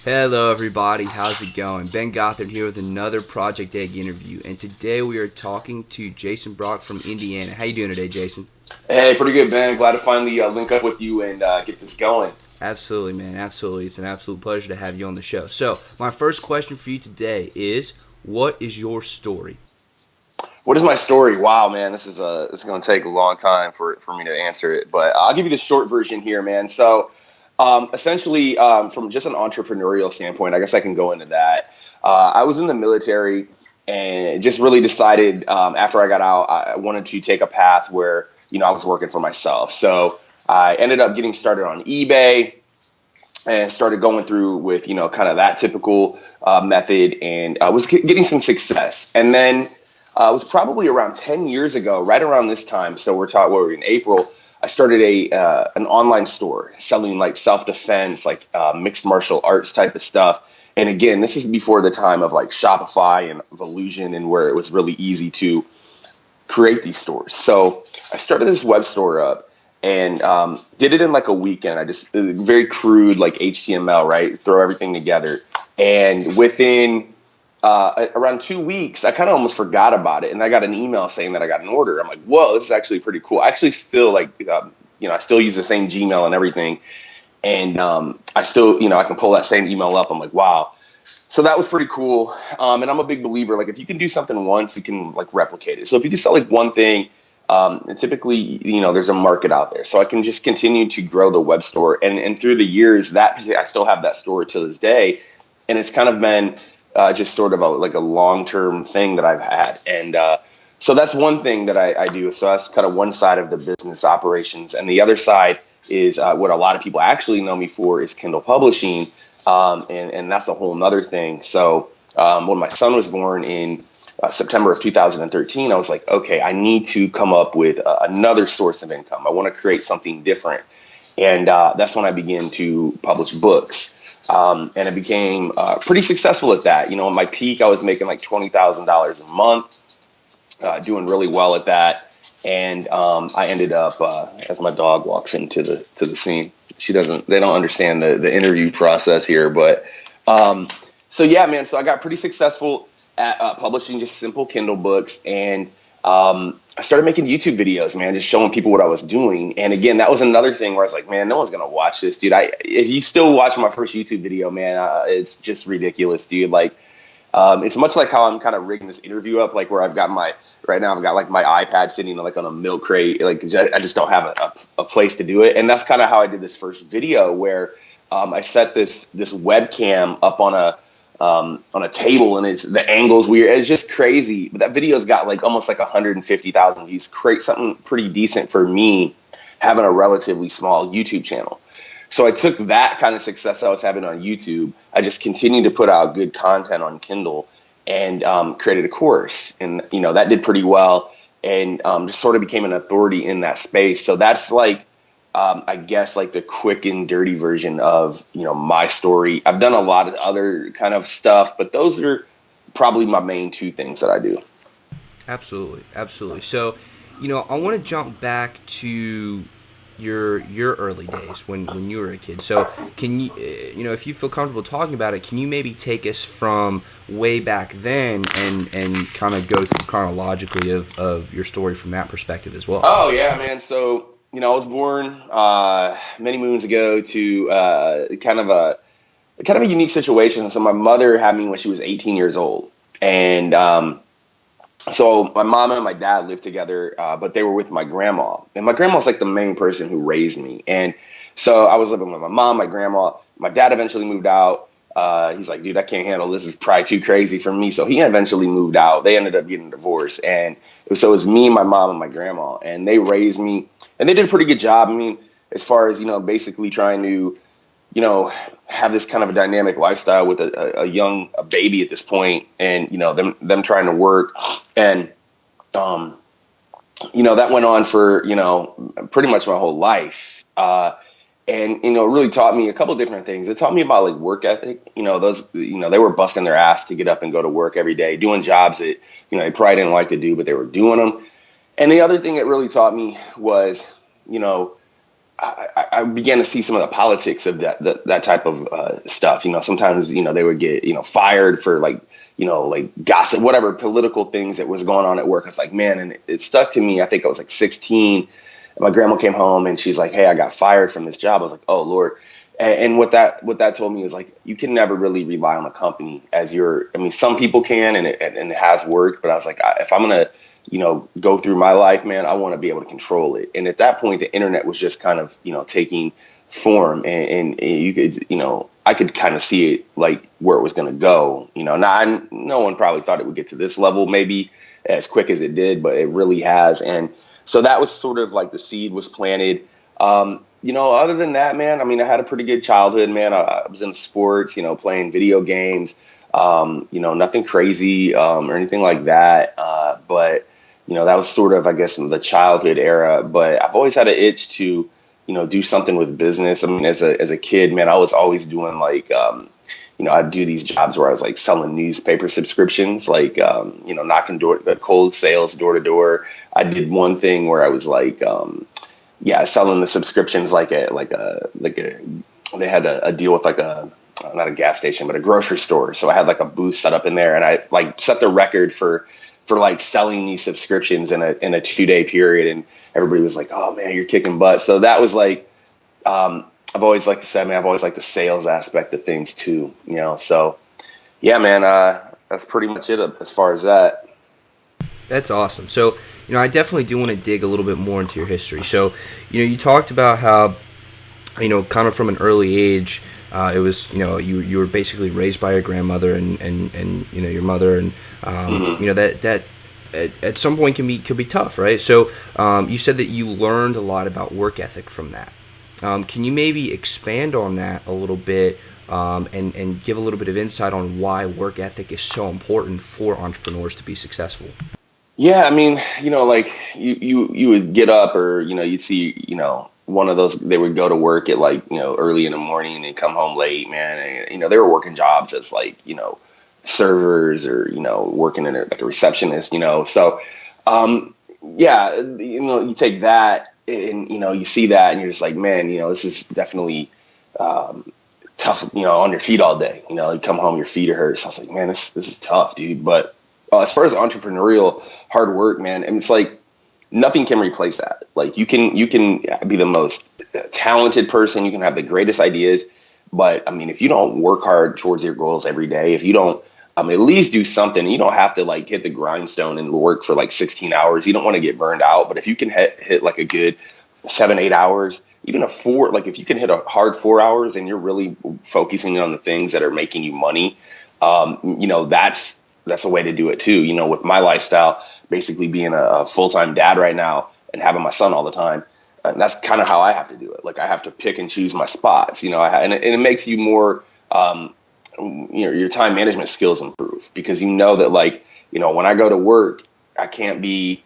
Hello everybody, how's it going? Ben Gothard here with another Project Egg interview, and today we are talking to Jason Bracht from Indiana. How you doing today, Jason? Hey, pretty good, Ben. Glad to finally link up with you and get this going. Absolutely, man, absolutely. It's an absolute pleasure to have you on the show. So, my first question for you today is, what is your story? What is my story? Wow, man, this is going to take a long time for me to answer it, but I'll give you the short version here, man. So, essentially, from just an entrepreneurial standpoint, I guess I can go into that. I was in the military and just really decided after I got out, I wanted to take a path where I was working for myself. So I ended up getting started on eBay and started going through with kind of that typical method, and I was getting some success. And then it was probably around 10 years ago, right around this time. So we're in April. I started an online store selling like self-defense, like mixed martial arts type of stuff. And again, this is before the time of like Shopify and Evolution, and where it was really easy to create these stores. So I started this web store up and did it in like a weekend. I just very crude like HTML, right? Throw everything together. And within around 2 weeks, I kind of almost forgot about it. And I got an email saying that I got an order. I'm like, whoa, this is actually pretty cool. I actually still I still use the same Gmail and everything. And I still, I can pull that same email up. I'm like, wow. So that was pretty cool. And I'm a big believer, like if you can do something once, you can like replicate it. So if you can sell like one thing, and typically, there's a market out there. So I can just continue to grow the web store. And through the years, that I still have that store to this day. And it's kind of been just sort of a long-term thing that I've had. And so that's one thing that I do. So that's kind of one side of the business operations. And the other side is what a lot of people actually know me for is Kindle Publishing. And that's a whole nother thing. So when my son was born in September of 2013, I was like, okay, I need to come up with another source of income. I want to create something different. And that's when I began to publish books. And I became pretty successful at that. At my peak, I was making like $20,000 a month, doing really well at that. And I ended up, as my dog walks into the scene, they don't understand the interview process here. But so yeah, man, so I got pretty successful at publishing just simple Kindle books. And I started making YouTube videos, man, just showing people what I was doing. And again, that was another thing where I was like, man, no one's going to watch this, dude. If you still watch my first YouTube video, man, it's just ridiculous, dude. Like, it's much like how I'm kind of rigging this interview up, like where right now I've got like my iPad sitting like on a milk crate. Like I just don't have a place to do it. And that's kind of how I did this first video where I set this webcam up on a table, and the angle's weird. It's just crazy. But that video's got like almost like 150,000 views. Something pretty decent for me having a relatively small YouTube channel. So I took that kind of success I was having on YouTube. I just continued to put out good content on Kindle and created a course. And, that did pretty well, and just sort of became an authority in that space. So that's like, I guess, like the quick and dirty version of, my story. I've done a lot of other kind of stuff, but those are probably my main two things that I do. Absolutely, absolutely. So, I want to jump back to your early days when you were a kid. So can you, if you feel comfortable talking about it, can you maybe take us from way back then and kind of go through chronologically of your story from that perspective as well? Oh yeah, man. So, I was born many moons ago to kind of a unique situation. So my mother had me when she was 18 years old. And so my mom and my dad lived together, but they were with my grandma. And my grandma's like the main person who raised me. And so I was living with my mom, my grandma. My dad eventually moved out. He's like, dude, I can't handle this. It's probably too crazy for me. So he eventually moved out. They ended up getting divorced. And so it was me, my mom, and my grandma. And they raised me. And they did a pretty good job. I mean, as far as, basically trying to, have this kind of a dynamic lifestyle with a baby at this point, and, them trying to work. And, that went on for, pretty much my whole life. And, it really taught me a couple of different things. It taught me about like work ethic. They were busting their ass to get up and go to work every day, doing jobs that, they probably didn't like to do, but they were doing them. And the other thing it really taught me was, I began to see some of the politics of that type of stuff. Sometimes, they would get, fired for like gossip, whatever political things that was going on at work. It's like, man, and it stuck to me. I think I was like 16. And my grandma came home and she's like, hey, I got fired from this job. I was like, oh, Lord. And what that told me was like, you can never really rely on a company some people can, and it has worked. But I was like, if I'm going to, go through my life, man, I want to be able to control it. And at that point, the internet was just kind of, taking form, and you could, I could kind of see it like where it was going to go. No one probably thought it would get to this level, maybe as quick as it did, but it really has. And so that was sort of like the seed was planted. Other than that, man, I had a pretty good childhood, man. I was into sports, playing video games, nothing crazy, or anything like that. But that was sort of, I guess, the childhood era. But I've always had an itch to, do something with business. As a kid, man, I was always doing like, I'd do these jobs where I was like selling newspaper subscriptions, like, knocking cold sales door to door. I did one thing where I was like, selling the subscriptions they had a deal with like not a gas station, but a grocery store. So I had like a booth set up in there, and I like set the record for like selling these subscriptions in a 2-day period. And everybody was like, oh man, you're kicking butt. So that was like, I've always, like I said, man, I've always liked the sales aspect of things too, so yeah, man, that's pretty much it as far as that. That's awesome. So, I definitely do want to dig a little bit more into your history. So, you talked about how, kind of from an early age, it was, you were basically raised by your grandmother and your mother, and that at some point could be tough, right? So, you said that you learned a lot about work ethic from that. Can you maybe expand on that a little bit, and give a little bit of insight on why work ethic is so important for entrepreneurs to be successful? Yeah, like you would get up, or you'd see one of those, they would go to work at like early in the morning and come home late, man. And they were working jobs as like servers, or working in like a receptionist, so you take that, and you see that, and you're just like, man, this is definitely tough, on your feet all day. You come home, your feet are hurt. So I was like, man, this is tough, dude. But as far as entrepreneurial hard work, man, and it's like nothing can replace that. Like you can be the most talented person, you can have the greatest ideas, but if you don't work hard towards your goals every day, if you don't at least do something, you don't have to like hit the grindstone and work for like 16 hours. You don't want to get burned out, but if you can hit like a good 7-8 hours, even a 4, like if you can hit a hard 4 hours and you're really focusing on the things that are making you money, that's a way to do it too. With my lifestyle, basically being a full-time dad right now and having my son all the time, and that's kind of how I have to do it. Like I have to pick and choose my spots, and it makes you more, your time management skills improve, because that like, when I go to work, I can't be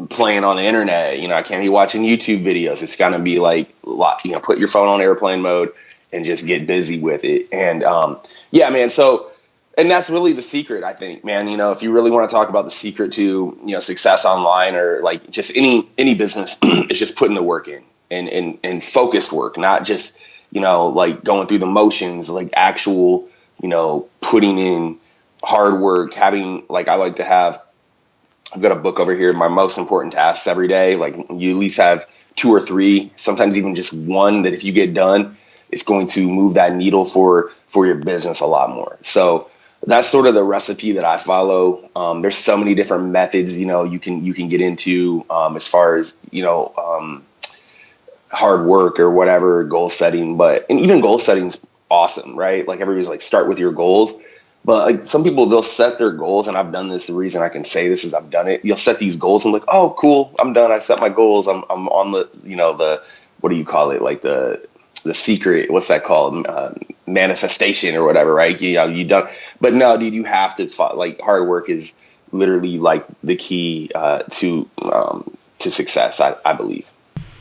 playing on the internet, I can't be watching YouTube videos. It's gonna be like, put your phone on airplane mode and just get busy with it. And yeah, man. So, and that's really the secret, I think, man. If you really want to talk about the secret to success online, or like just any business, it's just putting the work in, and focused work, not just like going through the motions, like actual putting in hard work. Having, like, I like to have, I've got a book over here, my most important tasks every day. Like you at least have 2 or 3, sometimes even just one, that if you get done, it's going to move that needle for your business a lot more. So that's sort of the recipe that I follow. There's so many different methods, you can get into, as far as, hard work or whatever, goal setting, and even goal setting's awesome, right? Like everybody's like, start with your goals. But like some people, they'll set their goals, and I've done this. The reason I can say this is I've done it. You'll set these goals and like, oh, cool, I'm done. I set my goals. I'm on the, the, what do you call it? Like the secret, what's that called? Manifestation or whatever, right? You done. But no, dude, you have to, like, hard work is literally like the key to success, I believe.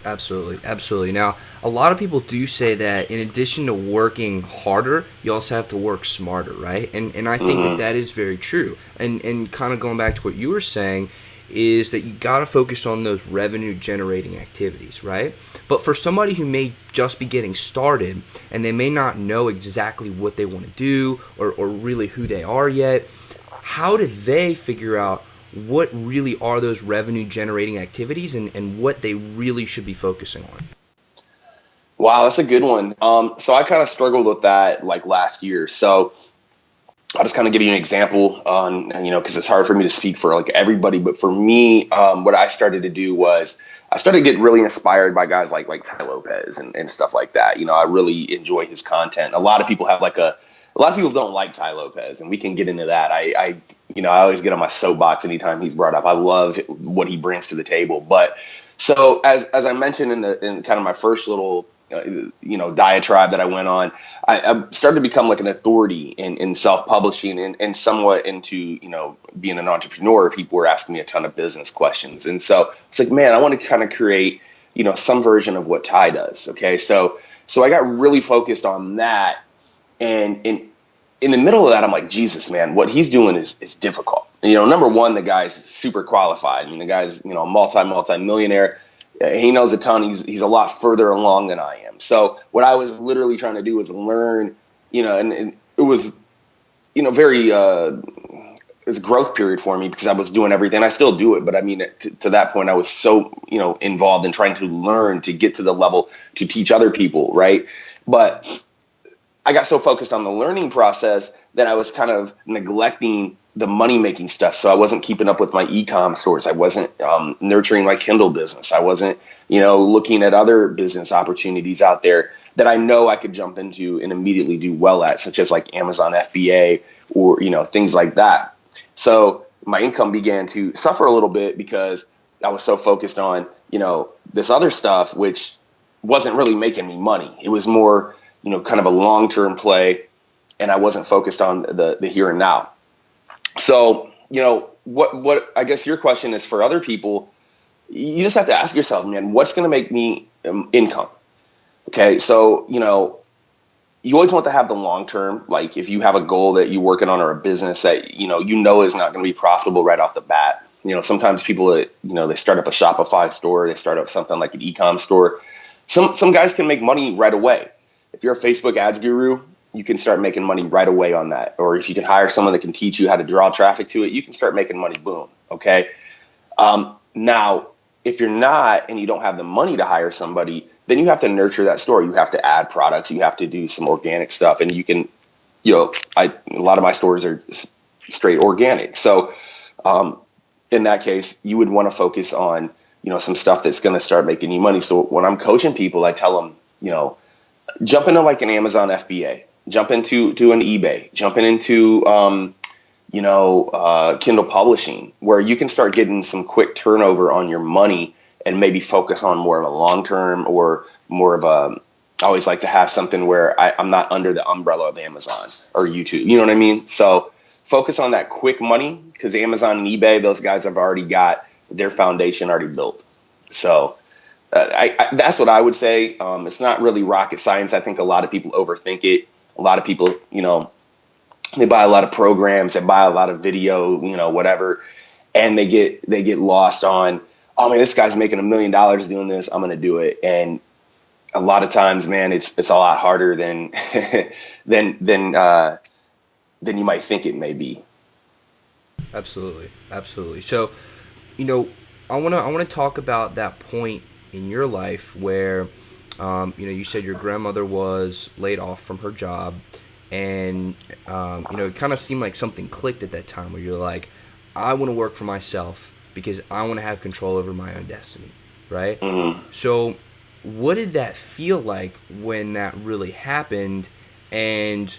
Absolutely. Now, a lot of people do say that in addition to working harder, you also have to work smarter, right? And I think that is very true. And kind of going back to what you were saying, is that you got to focus on those revenue generating activities, right? But for somebody who may just be getting started and they may not know exactly what they want to do or really who they are yet, how do they figure out what really are those revenue generating activities and what they really should be focusing on? Wow, that's a good one. So I kind of struggled with that like last year. So I'll just kind of give you an example on, because it's hard for me to speak for like everybody. But for me, what I started to do was I started to get really inspired by guys like Tai Lopez and stuff like that. I really enjoy his content. A lot of people have a lot of people don't like Tai Lopez, and we can get into that. I always get on my soapbox anytime he's brought up. I love what he brings to the table. But so as I mentioned in kind of my first little diatribe that I went on, I started to become like an authority in self-publishing and somewhat into, being an entrepreneur. People were asking me a ton of business questions. And so it's like, man, I want to kind of create, some version of what Ty does. Okay. So I got really focused on that. And in the middle of that, I'm like, Jesus, man, what he's doing is difficult. Number one, the guy's super qualified. I mean, the guy's, a multi-millionaire. He knows a ton. He's a lot further along than I am. So what I was literally trying to do was learn, and it was, very, it's a growth period for me because I was doing everything. I still do it. But I mean, to that point, I was so, involved in trying to learn to get to the level to teach other people. Right. But I got so focused on the learning process that I was kind of neglecting the money making stuff. So I wasn't keeping up with my e-com stores. I wasn't nurturing my Kindle business. I wasn't, looking at other business opportunities out there that I know I could jump into and immediately do well at, such as like Amazon FBA or, things like that. So my income began to suffer a little bit because I was so focused on, this other stuff, which wasn't really making me money. It was more, kind of a long-term play, and I wasn't focused on the here and now. So, what I guess your question is for other people, you just have to ask yourself, man, what's going to make me income? Okay. So, you always want to have the long term. Like if you have a goal that you're working on or a business that, is not going to be profitable right off the bat. Sometimes people, they start up a Shopify store, they start up something like an e-com store. Some guys can make money right away. If you're a Facebook ads guru, you can start making money right away on that. Or if you can hire someone that can teach you how to draw traffic to it, you can start making money. Boom. Okay. Now, if you're not and you don't have the money to hire somebody, then you have to nurture that store. You have to add products. You have to do some organic stuff. And you can, a lot of my stores are straight organic. So in that case, you would want to focus on, some stuff that's going to start making you money. So when I'm coaching people, I tell them, jump into like an Amazon FBA, jump into an eBay, jumping into, Kindle Publishing, where you can start getting some quick turnover on your money and maybe focus on more of a long term or more of a, I always like to have something where I'm not under the umbrella of Amazon or YouTube. You know what I mean? So focus on that quick money because Amazon and eBay, those guys have already got their foundation already built. So that's what I would say. It's not really rocket science. I think a lot of people overthink it. A lot of people, they buy a lot of programs, they buy a lot of video, whatever, and they get lost on, oh man, this guy's making $1 million doing this, I'm gonna do it. And a lot of times, man, it's a lot harder than than you might think it may be. Absolutely. So, I wanna talk about that point in your life where, you said your grandmother was laid off from her job, and it kind of seemed like something clicked at that time where you're like, I want to work for myself because I want to have control over my own destiny, right? Mm-hmm. So what did that feel like when that really happened, and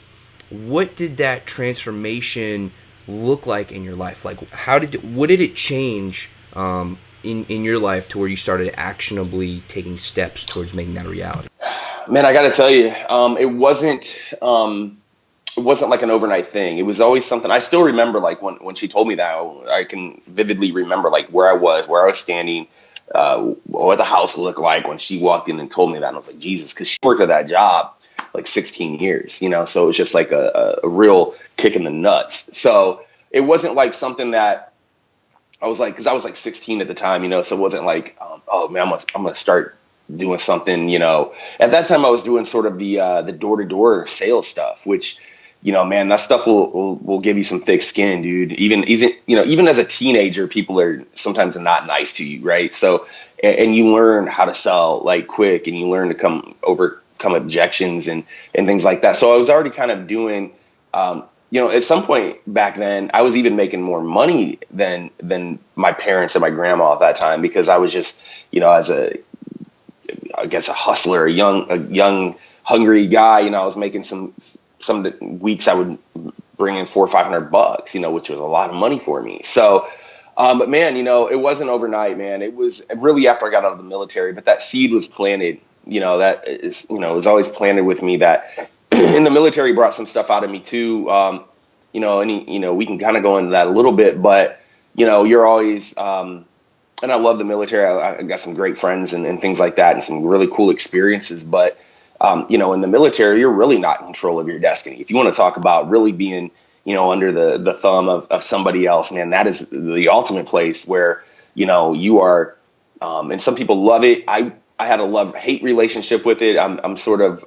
what did that transformation look like in your life? Like, what did it change in your life to where you started actionably taking steps towards making that a reality? Man, I got to tell you, it wasn't like an overnight thing. It was always something. I still remember, like when she told me that, I can vividly remember like where I was standing, what the house looked like when she walked in and told me that. And I was like, Jesus, because she worked at that job like 16 years, so it was just like a real kick in the nuts. So it wasn't like something that I was like, because I was like 16 at the time, so it wasn't like, oh man, I'm gonna start doing something, at that time I was doing sort of the door-to-door sales stuff, which, man, that stuff will give you some thick skin, dude. Even as a teenager, people are sometimes not nice to you, right? So, and you learn how to sell like quick, and you learn to overcome objections and things like that. So I was already kind of doing, at some point back then, I was even making more money than my parents and my grandma at that time, because I was just, as I guess a hustler, a young hungry guy. I was making some of the weeks I would bring in $400 or $500, which was a lot of money for me. So, but man, it wasn't overnight, man. It was really after I got out of the military, but that seed was planted, that is, it was always planted with me that in the military brought some stuff out of me too. We can kind of go into that a little bit, but, you're always, and I love the military. I got some great friends and things like that, and some really cool experiences. But, in the military, you're really not in control of your destiny. If you want to talk about really being, under the thumb of somebody else, man, that is the ultimate place where, you are. And some people love it. I had a love-hate relationship with it. I'm sort of,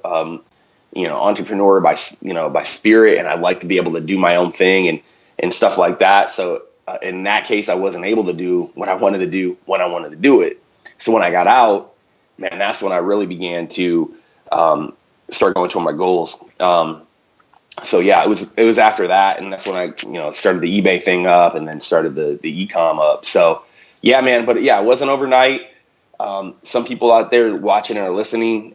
entrepreneur by spirit, and I like to be able to do my own thing and stuff like that. So in that case, I wasn't able to do what I wanted to do when I wanted to do it. So when I got out, man, that's when I really began to start going toward my goals. So yeah, it was after that, and that's when I started the eBay thing up, and then started the e-com up. So yeah, man, but yeah, it wasn't overnight. Some people out there watching or listening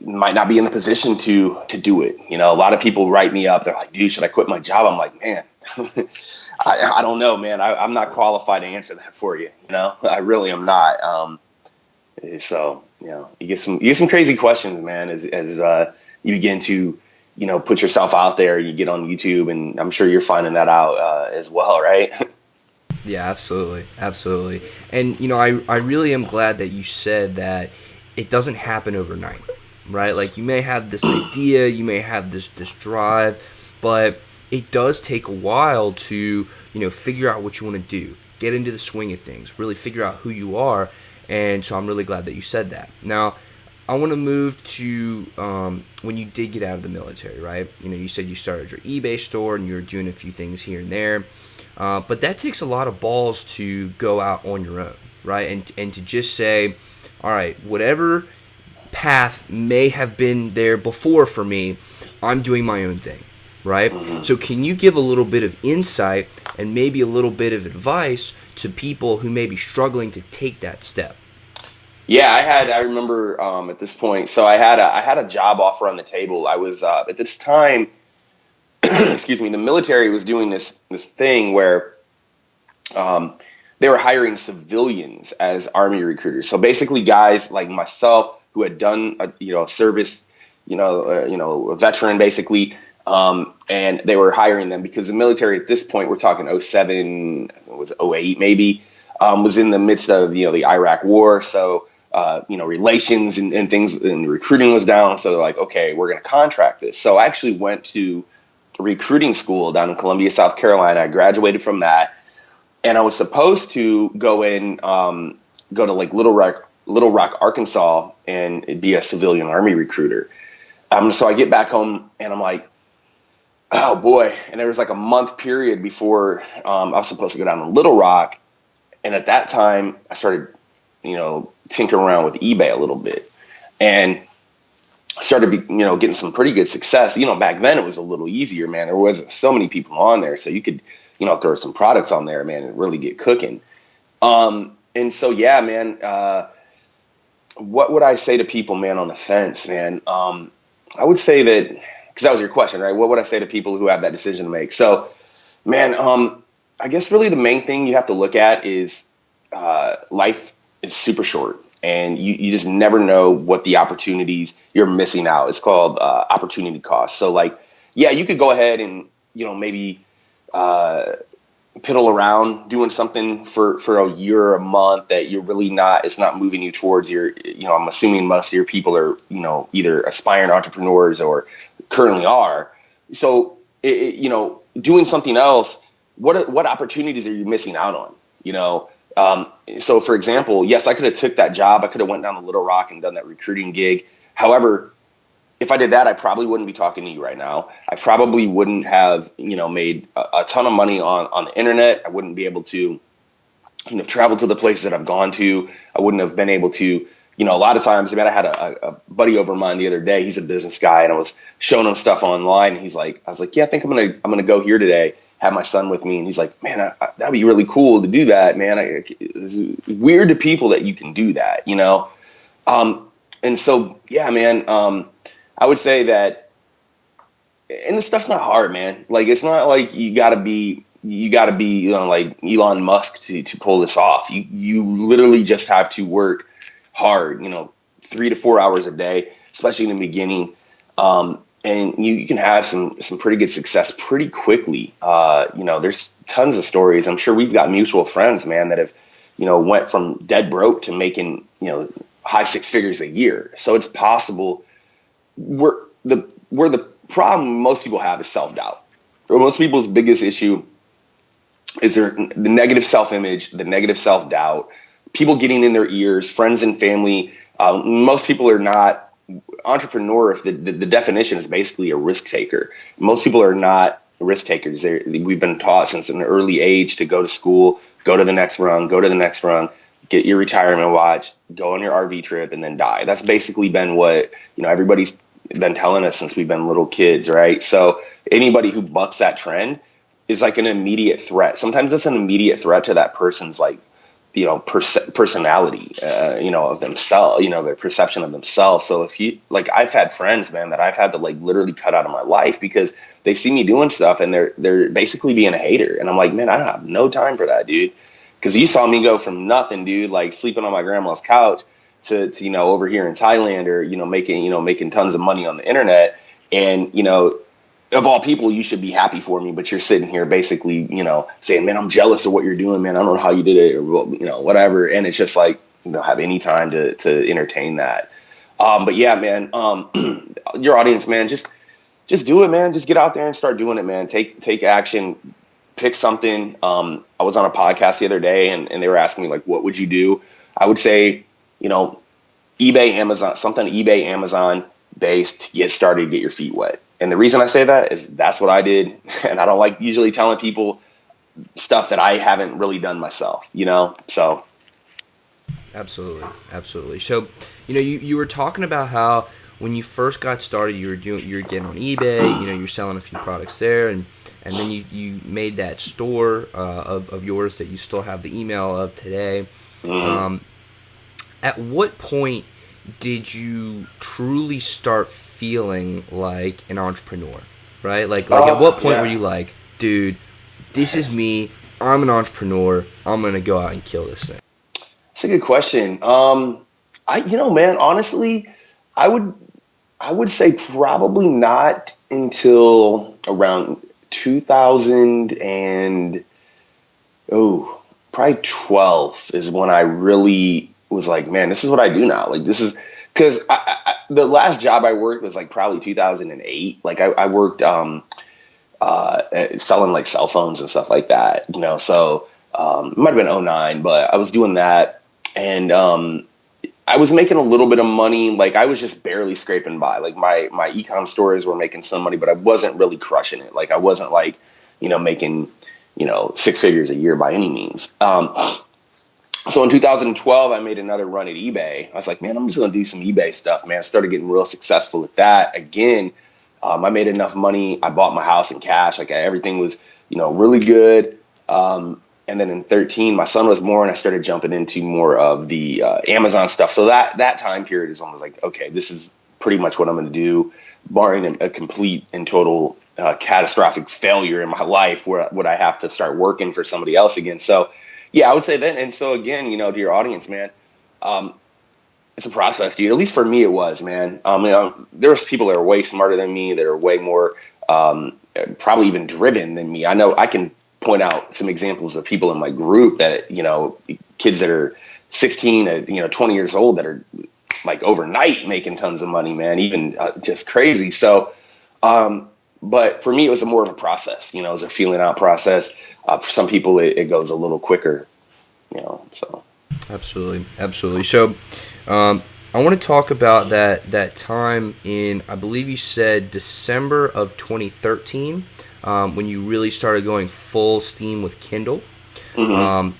might not be in the position to do it. A lot of people write me up. They're like, dude, should I quit my job? I'm like, man, I don't know, man. I'm not qualified to answer that for you. I really am not. So, you get some crazy questions, man, as you begin to, put yourself out there. You get on YouTube, and I'm sure you're finding that out as well, right? Yeah, absolutely. Absolutely. And, I really am glad that you said that it doesn't happen overnight, right? Like, you may have this idea, you may have this drive, but it does take a while to, figure out what you want to do, get into the swing of things, really figure out who you are. And so I'm really glad that you said that. Now, I want to move to when you did get out of the military, right? You said you started your eBay store and you were doing a few things here and there. But that takes a lot of balls to go out on your own, right? And to just say, all right, whatever path may have been there before for me, I'm doing my own thing, right? So can you give a little bit of insight and maybe a little bit of advice to people who may be struggling to take that step? Yeah, I remember at this point, so I had a job offer on the table. I was at this time, excuse me, the military was doing this thing where they were hiring civilians as Army recruiters. So basically, guys like myself who had done a service, a veteran basically, and they were hiring them because the military at this point, we're talking 07, it was 08 maybe, was in the midst of the Iraq War. So relations and things and recruiting was down. So they're like, okay, we're going to contract this. So I actually went to recruiting school down in Columbia, South Carolina. I graduated from that. And I was supposed to go to like Little Rock, Arkansas, and be a civilian Army recruiter. So I get back home and I'm like, oh boy. And there was like a month period before I was supposed to go down to Little Rock. And at that time I started, tinkering around with eBay a little bit and started, getting some pretty good success. Back then it was a little easier, man. There wasn't so many people on there. So you could, throw some products on there, man, and really get cooking. And so, yeah, man, what would I say to people, man, on the fence, man? I would say that, because that was your question, right? What would I say to people who have that decision to make? So, man, I guess really the main thing you have to look at is life is super short, and you just never know what the opportunities you're missing out. It's called opportunity cost. So, like, yeah, you could go ahead and, maybe piddle around doing something for a year or a month that you're really it's not moving you towards your, I'm assuming most of your people are, either aspiring entrepreneurs or currently are. So, doing something else, what opportunities are you missing out on? So for example, yes, I could have took that job. I could have went down to Little Rock and done that recruiting gig. However, if I did that, I probably wouldn't be talking to you right now. I probably wouldn't have, made a ton of money on the internet. I wouldn't be able to, travel to the places that I've gone to. I wouldn't have been able to, a lot of times, I had a buddy over mine the other day. He's a business guy, and I was showing him stuff online. And I was like, yeah, I think I'm gonna go here today. Have my son with me, and he's like, man, that'd be really cool to do that, man. It's weird to people that you can do that, And so, yeah, man, I would say that, and this stuff's not hard, man. Like, it's not like you gotta be, like Elon Musk to pull this off. You literally just have to work hard, 3 to 4 hours a day, especially in the beginning. And you can have some pretty good success pretty quickly. There's tons of stories. I'm sure we've got mutual friends, man, that have, went from dead broke to making, high six figures a year. So it's possible. Where the problem most people have is self-doubt. Most people's biggest issue is the negative self-image, the negative self-doubt, people getting in their ears, friends and family. Most people are not entrepreneurs. The definition is basically a risk taker. Most people are not risk takers. We've been taught since an early age to go to school, go to the next rung, get your retirement watch, go on your RV trip, and then die. That's basically been what, everybody's been telling us since we've been little kids, right? So anybody who bucks that trend is like an immediate threat. Sometimes it's an immediate threat to that person's personality, of themselves, their perception of themselves. So if you, like, I've had friends, man, that I've had to like literally cut out of my life because they see me doing stuff and they're basically being a hater. And I'm like, man, I have no time for that, dude. Because you saw me go from nothing, dude, like sleeping on my grandma's couch to over here in Thailand, or, making tons of money on the internet. And, of all people, you should be happy for me, but you're sitting here basically, saying, man, I'm jealous of what you're doing, man. I don't know how you did it, or, whatever. And it's just like, you don't have any time to entertain that. But yeah, man, your audience, man, just do it, man. Just get out there and start doing it, man. Take action, pick something. I was on a podcast the other day and they were asking me, like, what would you do? I would say, eBay, Amazon, something eBay, Amazon based to get started, get your feet wet. And the reason I say that is that's what I did. And I don't like usually telling people stuff that I haven't really done myself, so. Absolutely. So, you were talking about how when you first got started, you were getting on eBay, you're selling a few products there, and then you made that store of yours that you still have the email of today. Mm-hmm. At what point did you truly start feeling like an entrepreneur, right? Like at what point were you like, dude, this is me, I'm an entrepreneur, I'm going to go out and kill this thing? That's a good question. Man, honestly, I would say probably not until around 2000 and, probably 12 is when I really was like, man, this is what I do now. Like, this is, because the last job I worked was like probably 2008. Like I worked selling like cell phones and stuff like that, so it might have been 2009, but I was doing that, and I was making a little bit of money. Like I was just barely scraping by. Like my e-com stores were making some money, but I wasn't really crushing it. Like I wasn't like, making, 6 figures a year by any means. So in 2012, I made another run at eBay. I was like, man, I'm just going to do some eBay stuff, man. I started getting real successful at that. Again, I made enough money. I bought my house in cash. Like everything was, really good. And then in 13, my son was born. I started jumping into more of the Amazon stuff. So that time period is when I was like, okay, this is pretty much what I'm going to do, barring a complete and total catastrophic failure in my life where would I have to start working for somebody else again. So yeah, I would say that. And so again, to your audience, man, it's a process, dude. At least for me, it was, man. There's people that are way smarter than me, that are way more probably even driven than me. I know I can point out some examples of people in my group that, kids that are 16 to 20 years old that are like overnight making tons of money, man, even just crazy. So, but for me, it was more of a process, it was a feeling out process. For some people, it goes a little quicker. So. Absolutely. So, I want to talk about that time in, I believe you said December of 2013, when you really started going full steam with Kindle. Mm-hmm.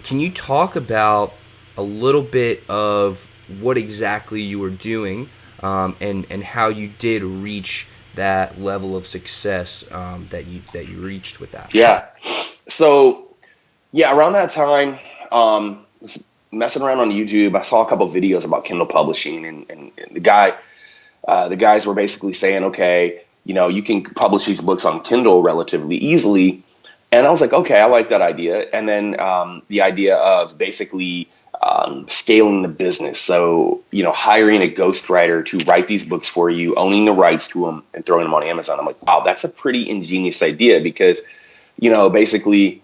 Can you talk about a little bit of what exactly you were doing, and how you did reach that level of success, that you reached with that? Yeah. So yeah, around that time, was messing around on YouTube. I saw a couple of videos about Kindle Publishing, and the guys were basically saying, okay, you can publish these books on Kindle relatively easily. And I was like, okay, I like that idea. And then the idea of basically scaling the business. So, hiring a ghostwriter to write these books for you, owning the rights to them, and throwing them on Amazon. I'm like, wow, that's a pretty ingenious idea because, basically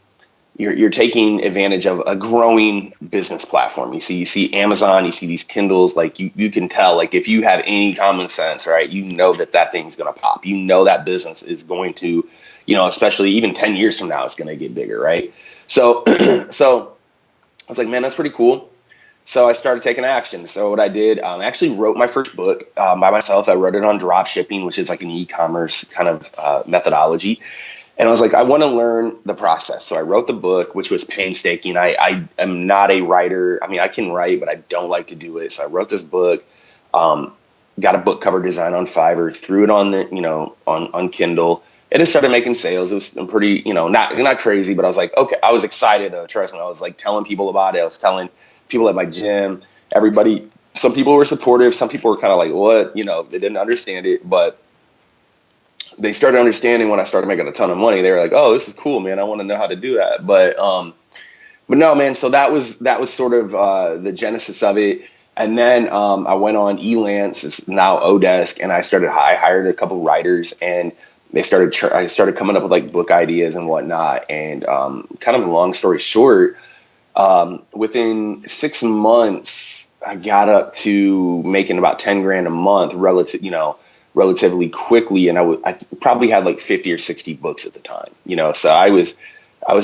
you're taking advantage of a growing business platform. You see Amazon, you see these Kindles, like you can tell, like if you have any common sense, right, that thing's going to pop. That business is going to, especially even 10 years from now, it's going to get bigger, right? So, so I was like, man, that's pretty cool. So I started taking action. So what I did, I actually wrote my first book by myself. I wrote it on drop shipping, which is like an e-commerce kind of methodology. And I was like, I want to learn the process. So I wrote the book, which was painstaking. I am not a writer. I mean, I can write, but I don't like to do it. So I wrote this book, got a book cover design on Fiverr, threw it on on Kindle. And it started making sales. It was pretty, not crazy, but I was like, okay, I was excited though. Trust me. I was like telling people about it. I was telling people at my gym, everybody. Some people were supportive. Some people were kind of like, what? They didn't understand it, but they started understanding when I started making a ton of money. They were like, "Oh, this is cool, man. I want to know how to do that." But no, man. So that was sort of the genesis of it. And then I went on Elance, it's now Odesk, and I hired a couple writers, and I started coming up with like book ideas and whatnot. And kind of long story short, within 6 months, I got up to making about 10 grand a month, relatively quickly, and I probably had like 50 or 60 books at the time, so I was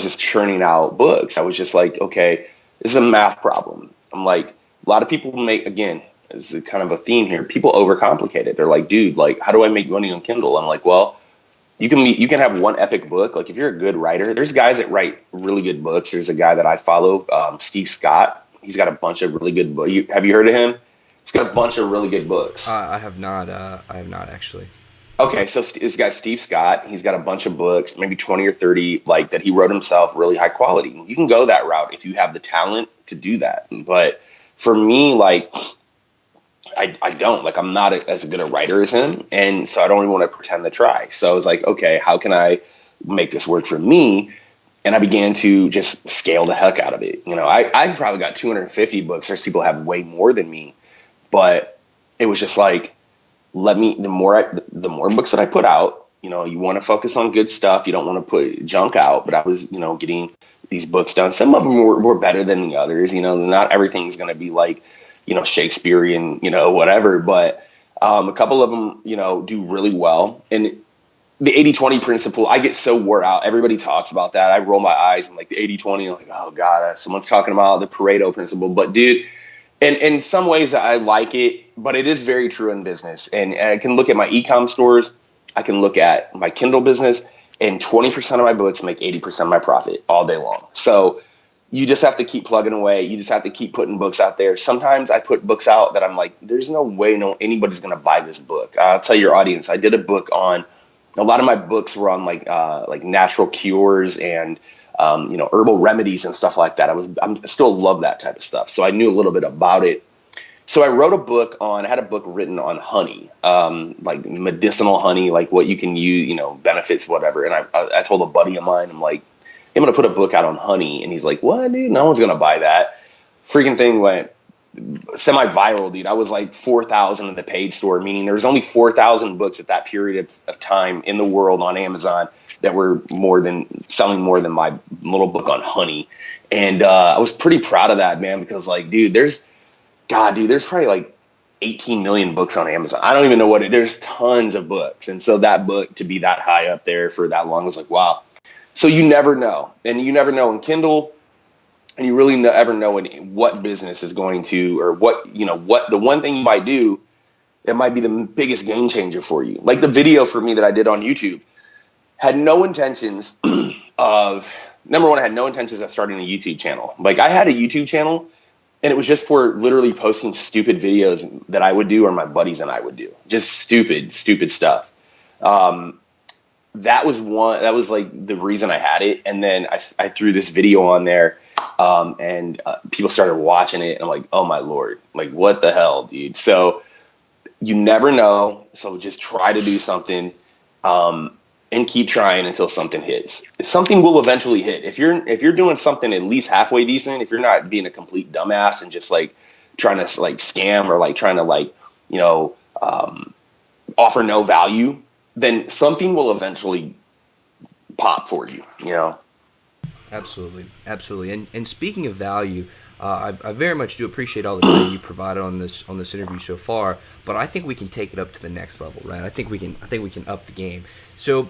just churning out books. I was just like, okay, this is a math problem. I'm like, a lot of people again, this is kind of a theme here, people overcomplicate it. They're like, dude, like, how do I make money on Kindle? I'm like, well, you can have one epic book. Like if you're a good writer, there's guys that write really good books. There's a guy that I follow, Steve Scott. He's got a bunch of really good books. Have you heard of him? He's got a bunch of really good books. I have not. I have not actually. Okay, so this guy Steve Scott, he's got a bunch of books, maybe 20 or 30, like that he wrote himself, really high quality. You can go that route if you have the talent to do that. But for me, like, I don't. Like, I'm not as good a writer as him, and so I don't even want to pretend to try. So I was like, okay, how can I make this work for me? And I began to just scale the heck out of it. I probably got 250 books. There's people who have way more than me. But it was just like, the more books that I put out, you want to focus on good stuff. You don't want to put junk out. But I was, getting these books done. Some of them were better than the others. Not everything's going to be like, Shakespearean, whatever. But a couple of them, do really well. And the 80-20 principle, I get so wore out. Everybody talks about that. I roll my eyes and like the 80-20, I'm like, oh God, someone's talking about the Pareto principle. But dude, and in some ways I like it, but it is very true in business. And I can look at my e-com stores. I can look at my Kindle business, and 20% of my books make 80% of my profit all day long. So you just have to keep plugging away. You just have to keep putting books out there. Sometimes I put books out that I'm like, there's no way anybody's going to buy this book. I'll tell your audience, I did a book on, a lot of my books were on like natural cures and herbal remedies and stuff like that. I still love that type of stuff. So I knew a little bit about it. So I had a book written on honey, like medicinal honey, like what you can use, benefits, whatever. And I told a buddy of mine, I'm like, I'm going to put a book out on honey. And he's like, what, dude? No one's going to buy that. Freaking thing went semi-viral, dude. I was like 4,000 in the paid store, meaning there was only 4,000 books at that period of time in the world on Amazon that were selling more than my little book on honey. And I was pretty proud of that, man, because like, dude, there's probably like 18 million books on Amazon. I don't even know there's tons of books. And so that book to be that high up there for that long was like, wow. So you never know. And you never know in Kindle. and you really ever know what business is going to, or what the one thing you might do that might be the biggest game changer for you. Like the video for me that I did on YouTube had no intentions of, number one, I had no intentions of starting a YouTube channel. Like I had a YouTube channel and it was just for literally posting stupid videos that I would do or my buddies and I would do. Just stupid stuff. That was like the reason I had it. And then I threw this video on there, and people started watching it, and I'm like, oh my Lord, like what the hell, dude? So you never know. So just try to do something, and keep trying until something hits. Something will eventually hit. If you're doing something at least halfway decent, if you're not being a complete dumbass and just like trying to like scam or like trying to like, offer no value, then something will eventually pop for you, Absolutely. And speaking of value, I very much do appreciate all the value you provided on this interview so far. But I think we can take it up to the next level, right? I think we can up the game. So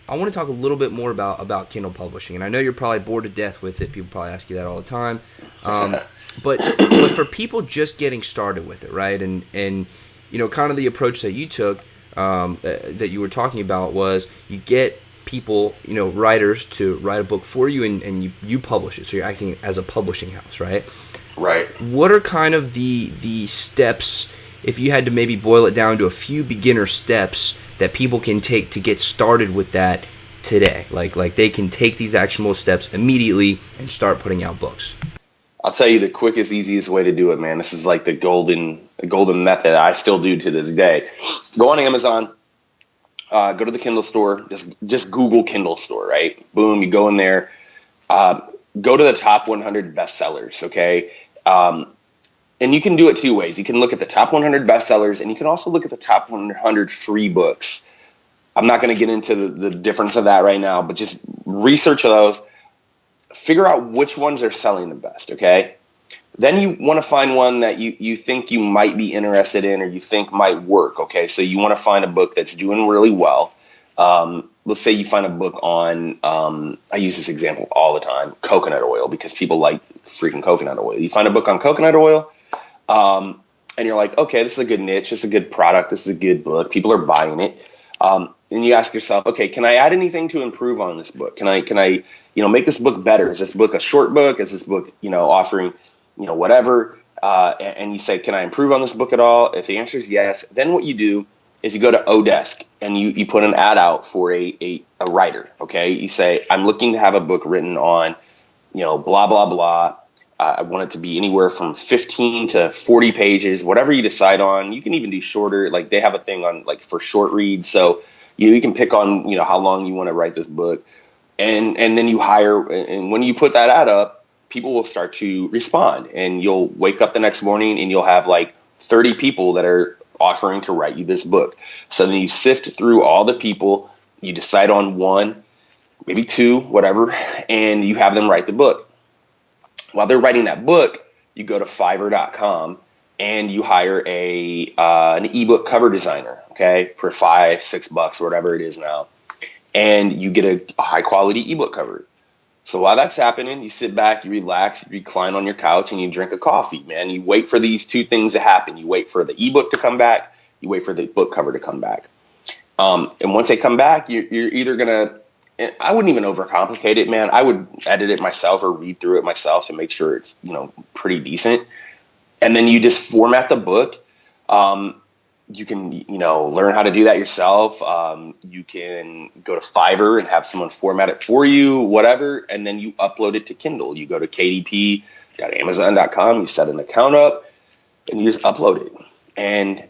I want to talk a little bit more about Kindle Publishing, and I know you're probably bored to death with it. People probably ask you that all the time. But for people just getting started with it, right? And kind of the approach that you took, that you were talking about, was you get people, writers to write a book for you, and you publish it. So you're acting as a publishing house, right? Right. What are kind of the steps, if you had to maybe boil it down to a few beginner steps that people can take to get started with that today? Like they can take these actionable steps immediately and start putting out books. I'll tell you the quickest, easiest way to do it, man. This is like the golden method I still do to this day. Go on Amazon, go to the Kindle store, just Google Kindle store, right? Boom, you go in there, go to the top 100 bestsellers, okay? And you can do it two ways. You can look at the top 100 bestsellers, and you can also look at the top 100 free books. I'm not going to get into the difference of that right now, but just research those. Figure out which ones are selling the best, okay? Then you want to find one that you think you might be interested in or you think might work, okay? So you want to find a book that's doing really well. Let's say you find a book on, I use this example all the time, coconut oil, because people like freaking coconut oil. You find a book on coconut oil, and you're like, okay, this is a good niche, this is a good product, this is a good book, people are buying it. And you ask yourself, okay, can I add anything to improve on this book? Can I make this book better? Is this book a short book? Is this book, offering, whatever? And you say, can I improve on this book at all? If the answer is yes, then what you do is you go to Odesk and you put an ad out for a writer. Okay. You say, I'm looking to have a book written on, blah, blah, blah. I want it to be anywhere from 15 to 40 pages, whatever you decide on. You can even do shorter. Like they have a thing on like for short reads. So you can pick on, how long you want to write this book. And then you hire, and when you put that ad up, people will start to respond, and you'll wake up the next morning and you'll have like 30 people that are offering to write you this book. So then you sift through all the people, you decide on one, maybe two, whatever, and you have them write the book. While they're writing that book, you go to Fiverr.com and you hire an ebook cover designer, okay, for $5, $6, whatever it is now. And you get a high quality ebook cover. So while that's happening, you sit back, you relax, you recline on your couch, and you drink a coffee, man. You wait for these two things to happen. You wait for the ebook to come back. You wait for the book cover to come back. And once they come back, you're either going to, I wouldn't even overcomplicate it, man. I would edit it myself or read through it myself to make sure it's, pretty decent. And then you just format the book. You can, learn how to do that yourself. You can go to Fiverr and have someone format it for you, whatever. And then you upload it to Kindle. You go to kdp.amazon.com, you set an account up, and you just upload it. And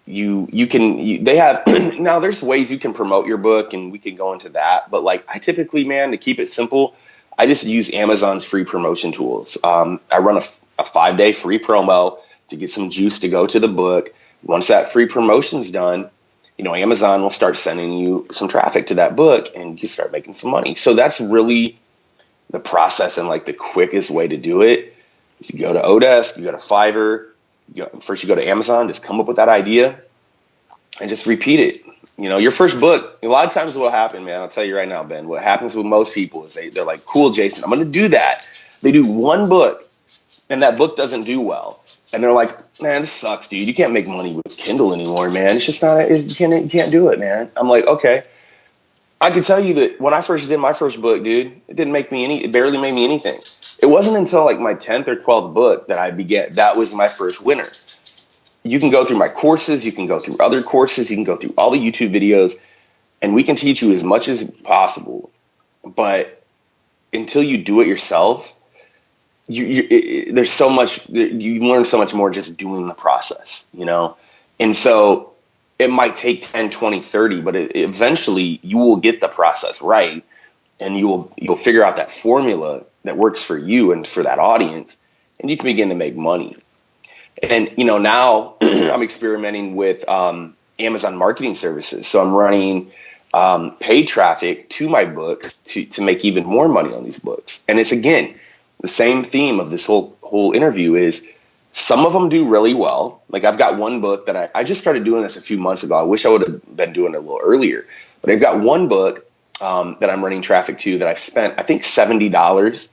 they have, now there's ways you can promote your book, and we can go into that. But like I typically, man, to keep it simple, I just use Amazon's free promotion tools. I run a 5-day free promo to get some juice to go to the book. Once that free promotion's done, Amazon will start sending you some traffic to that book, and you start making some money. So that's really the process, and like the quickest way to do it is you go to Odesk, you go to Fiverr, first you go to Amazon, just come up with that idea and just repeat it. Your first book, a lot of times what happens, man, I'll tell you right now, Ben, what happens with most people is they're like, cool, Jason, I'm going to do that. They do one book and that book doesn't do well. And they're like, man, this sucks, dude. You can't make money with Kindle anymore, man. It's just not, you can't do it, man. I'm like, okay. I can tell you that when I first did my first book, dude, it barely made me anything. It wasn't until like my 10th or 12th book that was my first winner. You can go through my courses, you can go through other courses, you can go through all the YouTube videos, and we can teach you as much as possible. But until you do it yourself, there's so much, you learn so much more just doing the process, And so it might take 10, 20, 30, but eventually you will get the process right, and you'll figure out that formula that works for you and for that audience, and you can begin to make money. And, now I'm experimenting with Amazon marketing services. So I'm running paid traffic to my books to make even more money on these books. And it's, again, the same theme of this whole interview is some of them do really well. Like I've got one book that I just started doing this a few months ago. I wish I would have been doing it a little earlier. But I've got one book that I'm running traffic to that I've spent, I think, $70,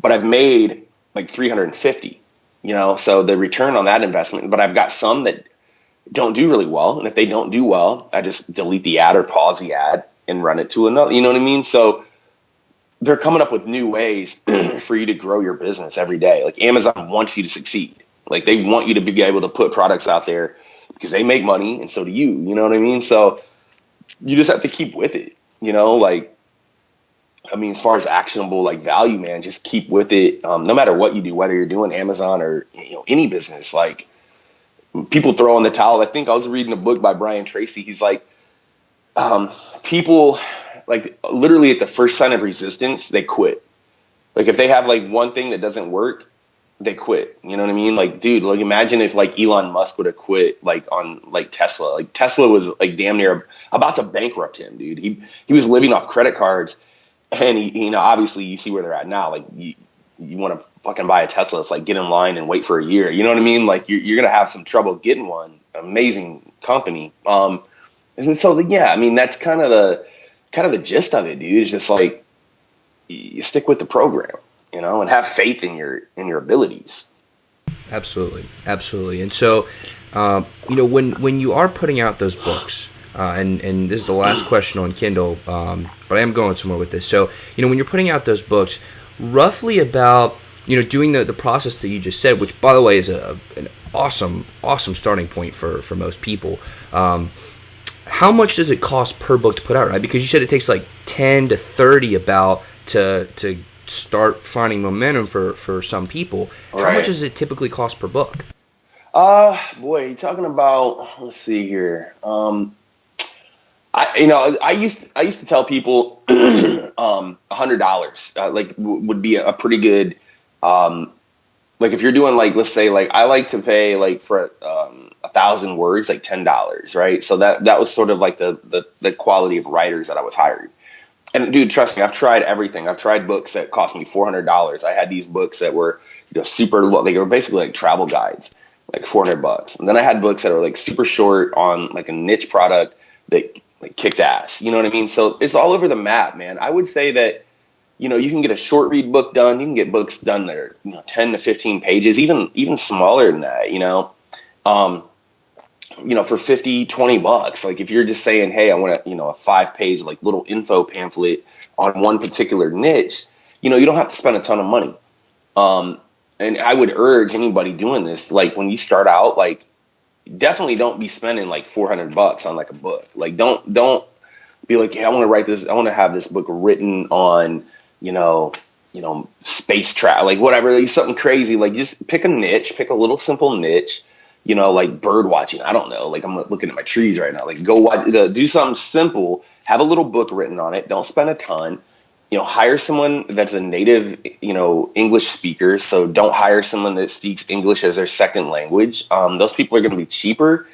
but I've made like $350. So the return on that investment, but I've got some that don't do really well. And if they don't do well, I just delete the ad or pause the ad and run it to another, you know what I mean? So they're coming up with new ways for you to grow your business every day. Like Amazon wants you to succeed. Like they want you to be able to put products out there because they make money and so do you, you know what I mean? So you just have to keep with it, as far as actionable like value, man, just keep with it. No matter what you do, whether you're doing Amazon or any business, like people throw in the towel. I think I was reading a book by Brian Tracy. He's like, people like literally at the first sign of resistance, they quit. Like if they have like one thing that doesn't work, they quit. You know what I mean? Like, dude, like imagine if like Elon Musk would have quit like on like Tesla. Like Tesla was like damn near about to bankrupt him, dude. He was living off credit cards. And he, obviously you see where they're at now. Like you want to fucking buy a Tesla, it's like get in line and wait for a year. You know what I mean? Like you're gonna have some trouble getting one. Amazing company. And so yeah, that's kind of the gist of it, dude. It's just like you stick with the program, and have faith in your abilities. Absolutely. And so, when you are putting out those books. And this is the last question on Kindle, but I am going somewhere with this. So, when you're putting out those books, roughly about, doing the process that you just said, which, by the way, is an awesome starting point for most people. How much does it cost per book to put out, right? Because you said it takes like 10 to 30 about to start finding momentum for some people. How much does it typically cost per book? Boy, you're talking about, let's see here. I used to tell people $100 would be a pretty good like if you're doing like, let's say like I like to pay like for 1,000 words like $10, right? So that was sort of like the quality of writers that I was hiring. And dude, trust me, I've tried everything. I've tried books that cost me $400. I had these books that were super low. They were basically like travel guides, like $400. And then I had books that were like super short on like a niche product that like kicked ass, you know what I mean? So it's all over the map, man. I would say that, you can get a short read book done. You can get books done that are 10 to 15 pages, even smaller than that, for 50, 20 bucks. Like if you're just saying, hey, I want a 5-page like little info pamphlet on one particular niche, you don't have to spend a ton of money. And I would urge anybody doing this, like when you start out, like definitely don't be spending like $400 on like a book. Like don't be like, yeah, I want to write this. I want to have this book written on, space travel, like whatever, like something crazy. Like just pick a niche, pick a little simple niche, like bird watching. I don't know. Like I'm looking at my trees right now. Like go watch, do something simple, have a little book written on it. Don't spend a ton. Hire someone that's a native, English speaker. So don't hire someone that speaks English as their second language. Those people are going to be cheaper,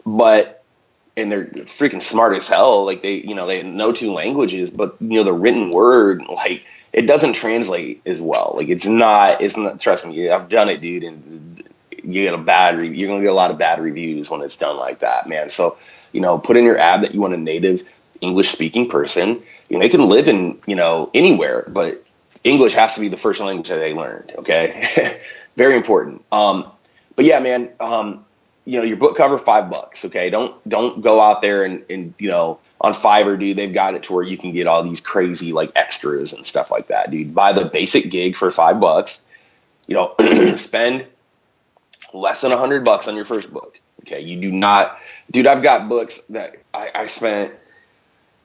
and they're freaking smart as hell. Like they know 2 languages, but the written word, like it doesn't translate as well. Like it's not, trust me, I've done it, dude. And you're going to get a lot of bad reviews when it's done like that, man. So put in your ad that you want a native English speaking person. They can live in, anywhere, but English has to be the first language that they learned. Okay. Very important. But yeah, man, your book cover, $5. Okay. Don't go out there and on Fiverr, dude, they've got it to where you can get all these crazy like extras and stuff like that, dude. Buy the basic gig for $5. Spend less than $100 on your first book. Okay. You do not, dude, I've got books that I spent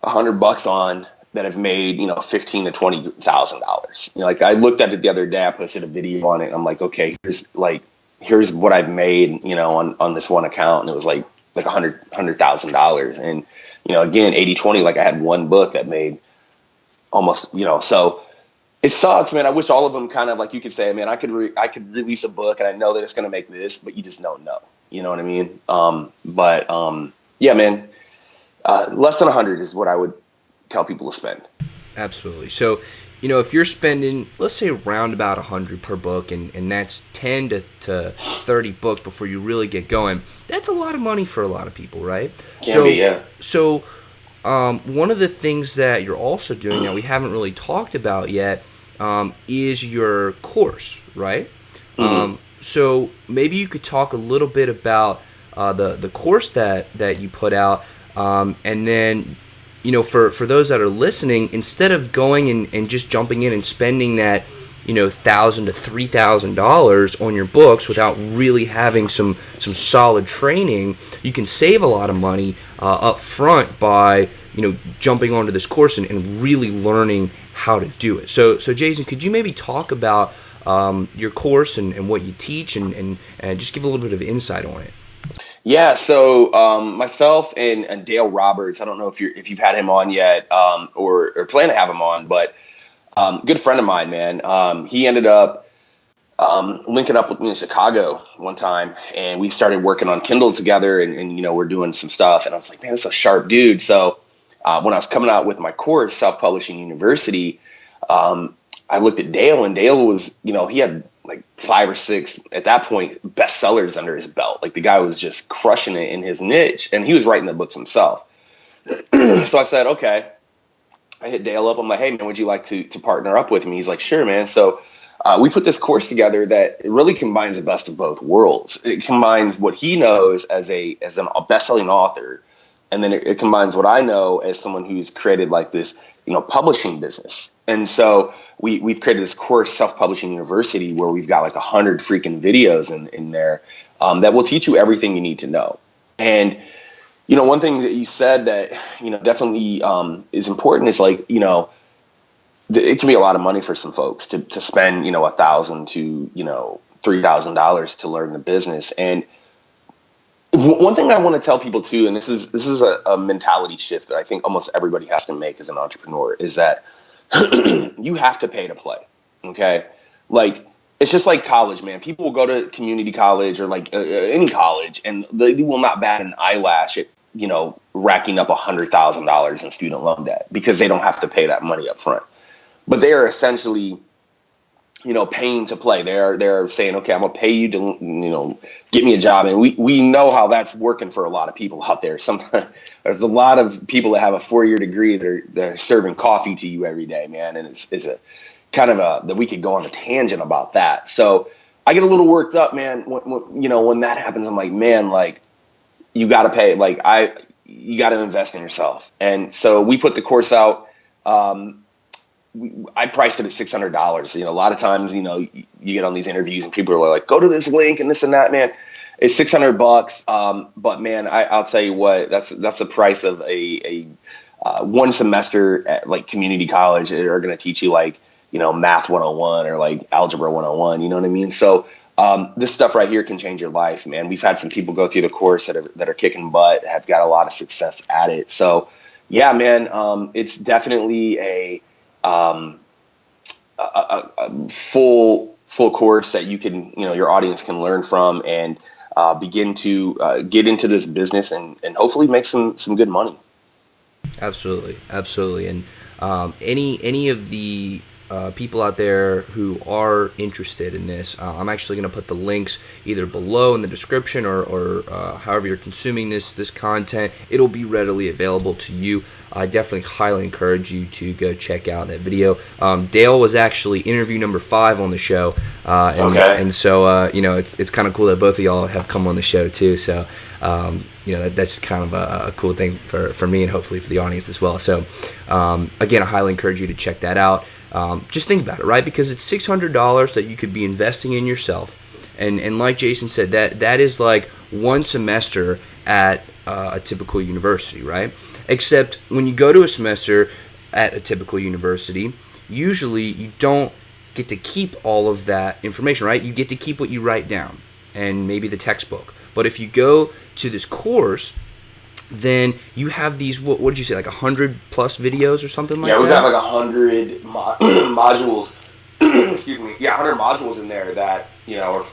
$100 on that have made, $15,000 to $20,000. Like I looked at it the other day, I posted a video on it. And I'm like, okay, here's what I've made, on this one account. And it was like $100,000. And, again, 80-20, like I had one book that made almost, so it sucks, man. I wish all of them kind of like you could say, man, I could release a book and I know that it's going to make this, but you just don't know. You know what I mean? Yeah, man, less than 100 is what I would tell people to spend. Absolutely. So, if you're spending, let's say around about 100 per book, and that's 10 to 30 books before you really get going, that's a lot of money for a lot of people, right? Can be, yeah. So, one of the things that you're also doing that we haven't really talked about yet is your course, right? Mm-hmm. So maybe you could talk a little bit about the course that you put out, and then, for those that are listening, instead of going and just jumping in and spending that, $1,000 to $3,000 on your books without really having some solid training, you can save a lot of money up front by, jumping onto this course and really learning how to do it. So Jason, could you maybe talk about your course and what you teach and just give a little bit of insight on it? Yeah, so myself and Dale Roberts, I don't know if you've had him on yet, or plan to have him on, but good friend of mine, man. He ended up linking up with me in Chicago one time, and we started working on Kindle together, and we're doing some stuff, and I was like, man, that's a sharp dude. So when I was coming out with my course, Self-Publishing University, I looked at Dale, and Dale was, he had like 5 or 6 at that point bestsellers under his belt. Like the guy was just crushing it in his niche, and he was writing the books himself. So I said, okay. I hit Dale up. I'm like, hey man, would you like to partner up with me? He's like, sure, man. So we put this course together that really combines the best of both worlds. It combines what he knows as a best-selling author, and then it combines what I know as someone who's created like this, publishing business. And so we've created this course, Self-Publishing University, where we've got like 100 freaking videos in there that will teach you everything you need to know. And, one thing that you said that, definitely is important is like, it can be a lot of money for some folks to spend, $1,000 to, $3,000 to learn the business. And one thing I want to tell people too, and this is a mentality shift that I think almost everybody has to make as an entrepreneur, is that you have to pay to play. Okay. Like, it's just like college, man. People will go to community college or like any college, and they will not bat an eyelash at, racking up $100,000 in student loan debt because they don't have to pay that money up front. But they are essentially, paying to play. They're saying, okay, I'm gonna pay you to, get me a job. And we know how that's working for a lot of people out there. Sometimes there's a lot of people that have a 4-year degree that are serving coffee to you every day, man. And it's a kind of that we could go on a tangent about that. So I get a little worked up, man. When that happens, I'm like, man, like you got to pay. Like you got to invest in yourself. And so we put the course out. I priced it at $600. A lot of times, you get on these interviews and people are like, go to this link and this and that, man. It's $600. But man, I'll tell you what, that's the price of a one semester at like community college. They're going to teach you like, math 101 or like algebra 101. You know what I mean? So this stuff right here can change your life, man. We've had some people go through the course that are kicking butt, have got a lot of success at it. So yeah, man, it's definitely a full course that you can, your audience can learn from and begin to get into this business and hopefully make some good money. Absolutely. And any of the people out there who are interested in this, I'm actually going to put the links either below in the description or however you're consuming this content. It'll be readily available to you. I definitely highly encourage you to go check out that video. Dale was actually interview number 5 on the show, and so it's kind of cool that both of y'all have come on the show too. So that's kind of a cool thing for me and hopefully for the audience as well. So again, I highly encourage you to check that out. Just think about it, right? Because it's $600 that you could be investing in yourself, and like Jason said, that is like one semester at a typical university, right? Except when you go to a semester at a typical university, usually you don't get to keep all of that information, right? You get to keep what you write down and maybe the textbook. But if you go to this course, then you have these, what did you say, like 100 plus videos or something like that? Yeah, we've got like 100 modules. Excuse me. Yeah, 100 modules in there that, are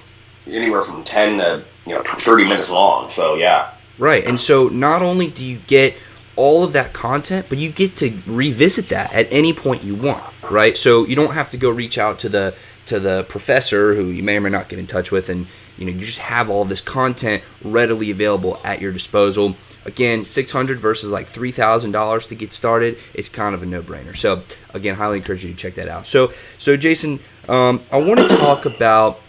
anywhere from 10 to 30 minutes long. So yeah. Right. And so not only do you get all of that content, but you get to revisit that at any point you want, right? So you don't have to go reach out to the professor who you may or may not get in touch with, and you just have all of this content readily available at your disposal. Again, $600 versus like $3,000 to get started. It's kind of a no-brainer. So again, highly encourage you to check that out. So Jason, I want to talk about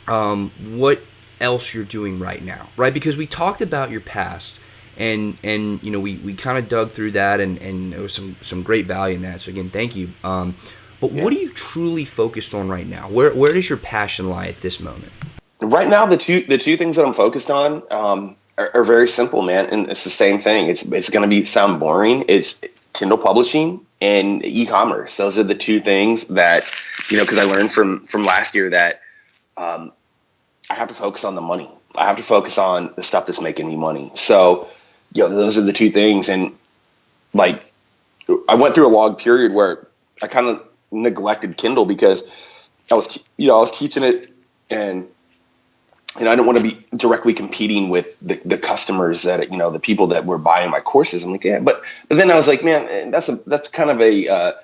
what else you're doing right now, right? Because we talked about your past. And we kind of dug through that, and there was some great value in that. So again, thank you. But what are you truly focused on right now? Where does your passion lie at this moment? Right now, the two things that I'm focused on are very simple, man, and it's the same thing. It's going to sound boring. It's Kindle Publishing and e-commerce. Those are the two things that because I learned from last year that I have to focus on the money. I have to focus on the stuff that's making me money. So. Those are the two things. And like, I went through a long period where I kind of neglected Kindle because I was teaching it, and I didn't want to be directly competing with the customers that, the people that were buying my courses. I'm like, yeah, but then I was like, man, that's kind of a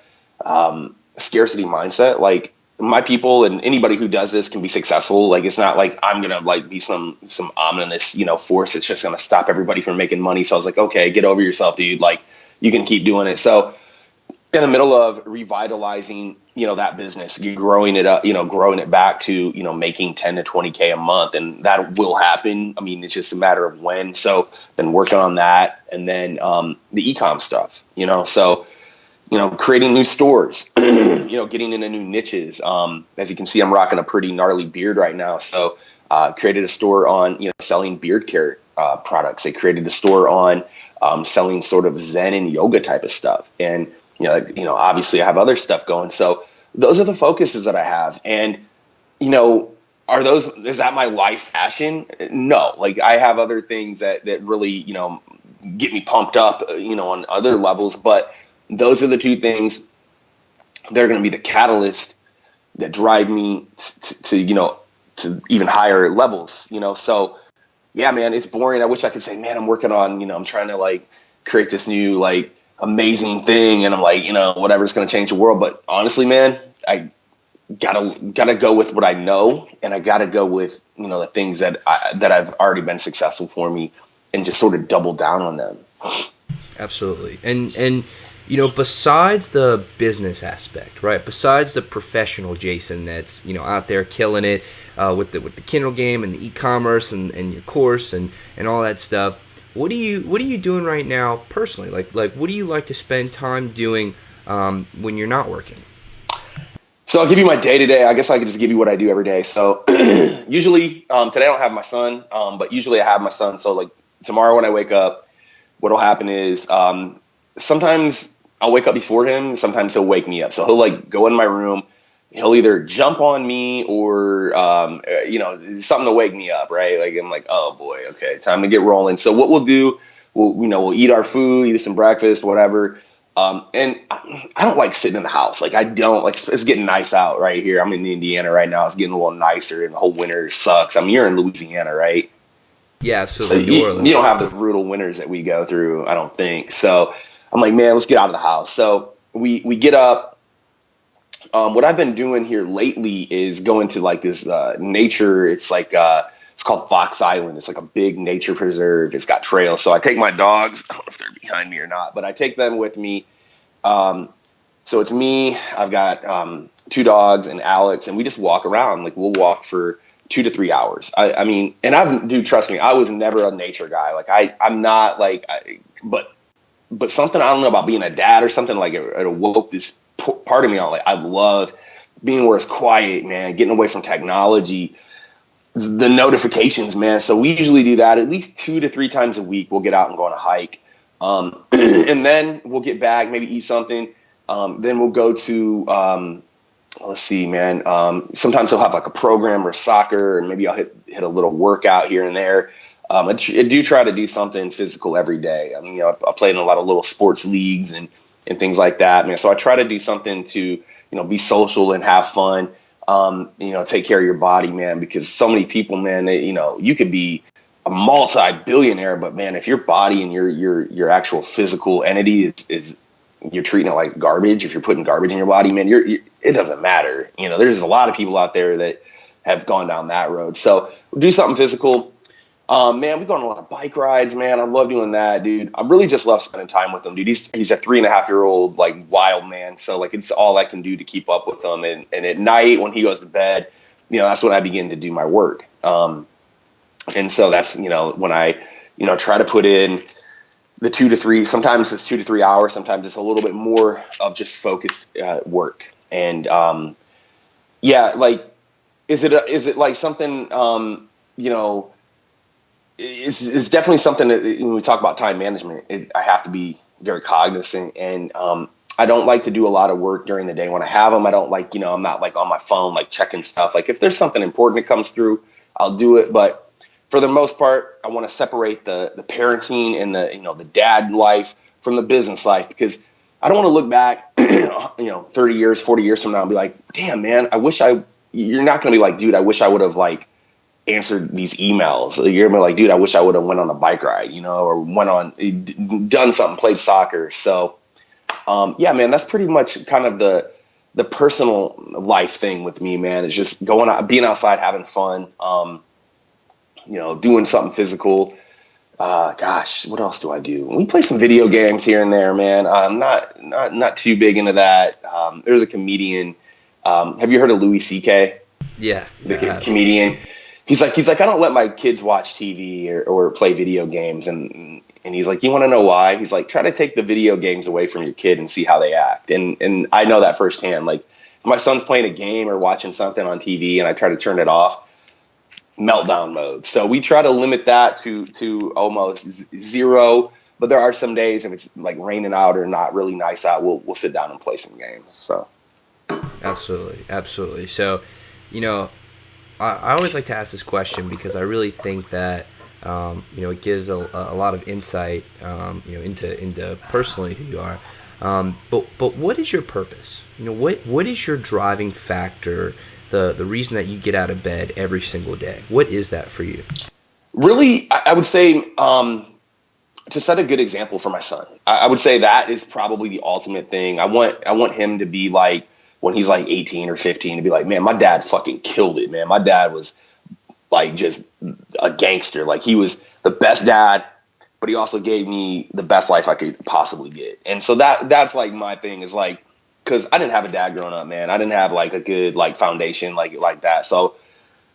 scarcity mindset. Like, my people and anybody who does this can be successful. Like, it's not like I'm gonna like be some ominous force that's just gonna stop everybody from making money. So I was like, okay, get over yourself, dude. Like, you can keep doing it. So in the middle of revitalizing that business, you're growing it up, growing it back to making 10 to 20K a month, and that will happen. I mean, it's just a matter of when. So then working on that, and then the e-com stuff, so creating new stores, getting into new niches. As you can see, I'm rocking a pretty gnarly beard right now. So created a store on, selling beard care products. I created a store on selling sort of Zen and yoga type of stuff. And, obviously I have other stuff going. So those are the focuses that I have. And, is that my life passion? No, like, I have other things that really, get me pumped up, on other levels, but those are the two things. They're going to be the catalyst that drive me to even higher levels, So yeah, man, it's boring. I wish I could say, man, I'm working on, I'm trying to like create this new, like, amazing thing. And I'm like, whatever's going to change the world. But honestly, man, I gotta go with what I know. And I gotta go with, the things that I've already been successful for me, and just sort of double down on them. Absolutely. And besides the business aspect, right? Besides the professional Jason that's, out there killing it with the Kindle game and the e-commerce and your course and all that stuff, what are you doing right now personally? Like what do you like to spend time doing when you're not working? So I'll give you my day-to-day. I guess I could just give you what I do every day. So usually, today I don't have my son, but usually I have my son. So like tomorrow when I wake up, what'll happen is sometimes I'll wake up before him. Sometimes he'll wake me up. So he'll like go in my room. He'll either jump on me or, something to wake me up, right? Like, I'm like, oh boy, okay, time to get rolling. So what we'll do, we'll eat our food, eat some breakfast, whatever. And I don't like sitting in the house. Like, I don't like, it's getting nice out right here. I'm in Indiana right now. It's getting a little nicer, and the whole winter sucks. I mean, you're in Louisiana, right? Yeah, absolutely. So you don't have the brutal winters that we go through, I don't think. So I'm like, man, let's get out of the house. So we get up, What I've been doing here lately is going to like this nature. It's like it's called Fox Island. It's like a big nature preserve. It's got trails. So I take my dogs. I don't know if they're behind me or not, but I take them with me. Um, so it's me. I've got two dogs and Alex, and we just walk around. Like we'll walk for 2 to 3 hours. I mean, and trust me, I was never a nature guy. Like I'm not like, but something, I don't know, about being a dad or something, like it awoke this part of me on, like, I love being where it's quiet, man, getting away from technology, the notifications, man. So we usually do that at least 2 to 3 times a week. We'll get out and go on a hike. And then we'll get back, maybe eat something. Then we'll go to, let's see, man. Sometimes he'll have like a program or soccer, and maybe I'll hit a little workout here and there. I do try to do something physical every day. I mean, I play in a lot of little sports leagues and things like that, man. So I try to do something to, be social and have fun. Take care of your body, man, because so many people, man, they, you could be a multi-billionaire, but man, if your body and your actual physical entity is you're treating it like garbage, if you're putting garbage in your body, man, it doesn't matter. There's a lot of people out there that have gone down that road. So do something physical. Man, we go on a lot of bike rides, man. I love doing that, dude. I really just love spending time with him, dude. He's a 3.5-year-old, like, wild man. So, like, it's all I can do to keep up with him. And at night when he goes to bed, that's when I begin to do my work. And so that's, when I, try to put in the 2 to 3, sometimes it's 2 to 3 hours. Sometimes it's a little bit more of just focused work. And, yeah, like, is it like something, it's definitely something that when we talk about time management, I have to be very cognizant. And I don't like to do a lot of work during the day when I have them. I don't like, I'm not like on my phone, like checking stuff. Like if there's something important that comes through, I'll do it. But for the most part, I want to separate the parenting and the dad life from the business life, because I don't want to look back, 30 years, 40 years from now and be like, damn, man, you're not going to be like, dude, I wish I would have like answered these emails. You're gonna be like, dude, I wish I would have went on a bike ride, or done something, played soccer. So, yeah, man, that's pretty much kind of the personal life thing with me, man. It's just going out, being outside, having fun, doing something physical. Gosh, what else do I do? We play some video games here and there, man. I'm not too big into that. There's a comedian. Have you heard of Louis C.K.? Yeah. The comedian. He's like, I don't let my kids watch TV or play video games. And he's like, you want to know why? He's like, try to take the video games away from your kid and see how they act. And I know that firsthand. Like if my son's playing a game or watching something on TV and I try to turn it off, meltdown mode. So we try to limit that to almost zero. But there are some days if it's like raining out or not really nice out, we'll sit down and play some games. So. Absolutely. So, I always like to ask this question because I really think that it gives a lot of insight into personally who you are. But what is your purpose? What is your driving factor? The reason that you get out of bed every single day. What is that for you? Really, I would say to set a good example for my son. I would say that is probably the ultimate thing. I want him to be like, when he's like 18 or 15, to be like, man, my dad fucking killed it, man. My dad was like just a gangster. Like he was the best dad, but he also gave me the best life I could possibly get. And so that's like my thing is like, cause I didn't have a dad growing up, man. I didn't have like a good like foundation like that. So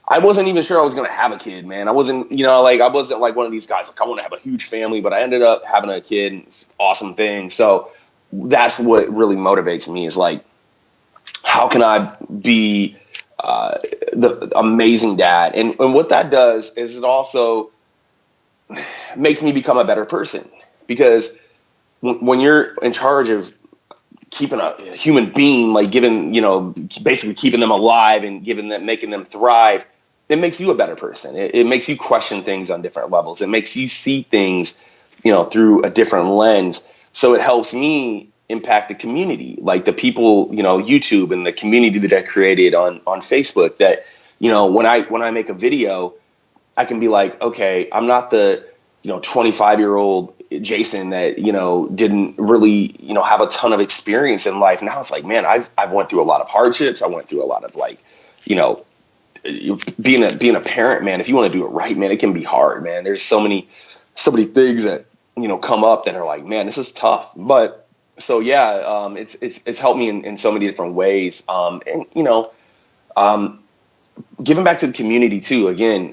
I wasn't even sure I was going to have a kid, man. I wasn't, I wasn't like one of these guys, like I want to have a huge family, but I ended up having a kid and it's an awesome thing. So that's what really motivates me is like, how can I be the amazing dad? And what that does is it also makes me become a better person, because when you're in charge of keeping a human being, like basically keeping them alive and making them thrive, it makes you a better person. It makes you question things on different levels. It makes you see things, through a different lens. So it helps me impact the community, like the people, YouTube and the community that I created on Facebook, that, when I make a video, I can be like, okay, I'm not the, 25-year-old Jason that, didn't really, have a ton of experience in life. Now it's like, man, I've went through a lot of hardships. I went through a lot of like, being a parent, man, if you want to do it right, man, it can be hard, man. There's so many things that, come up that are like, man, this is tough. But so, yeah, it's helped me in so many different ways. Giving back to the community too. Again,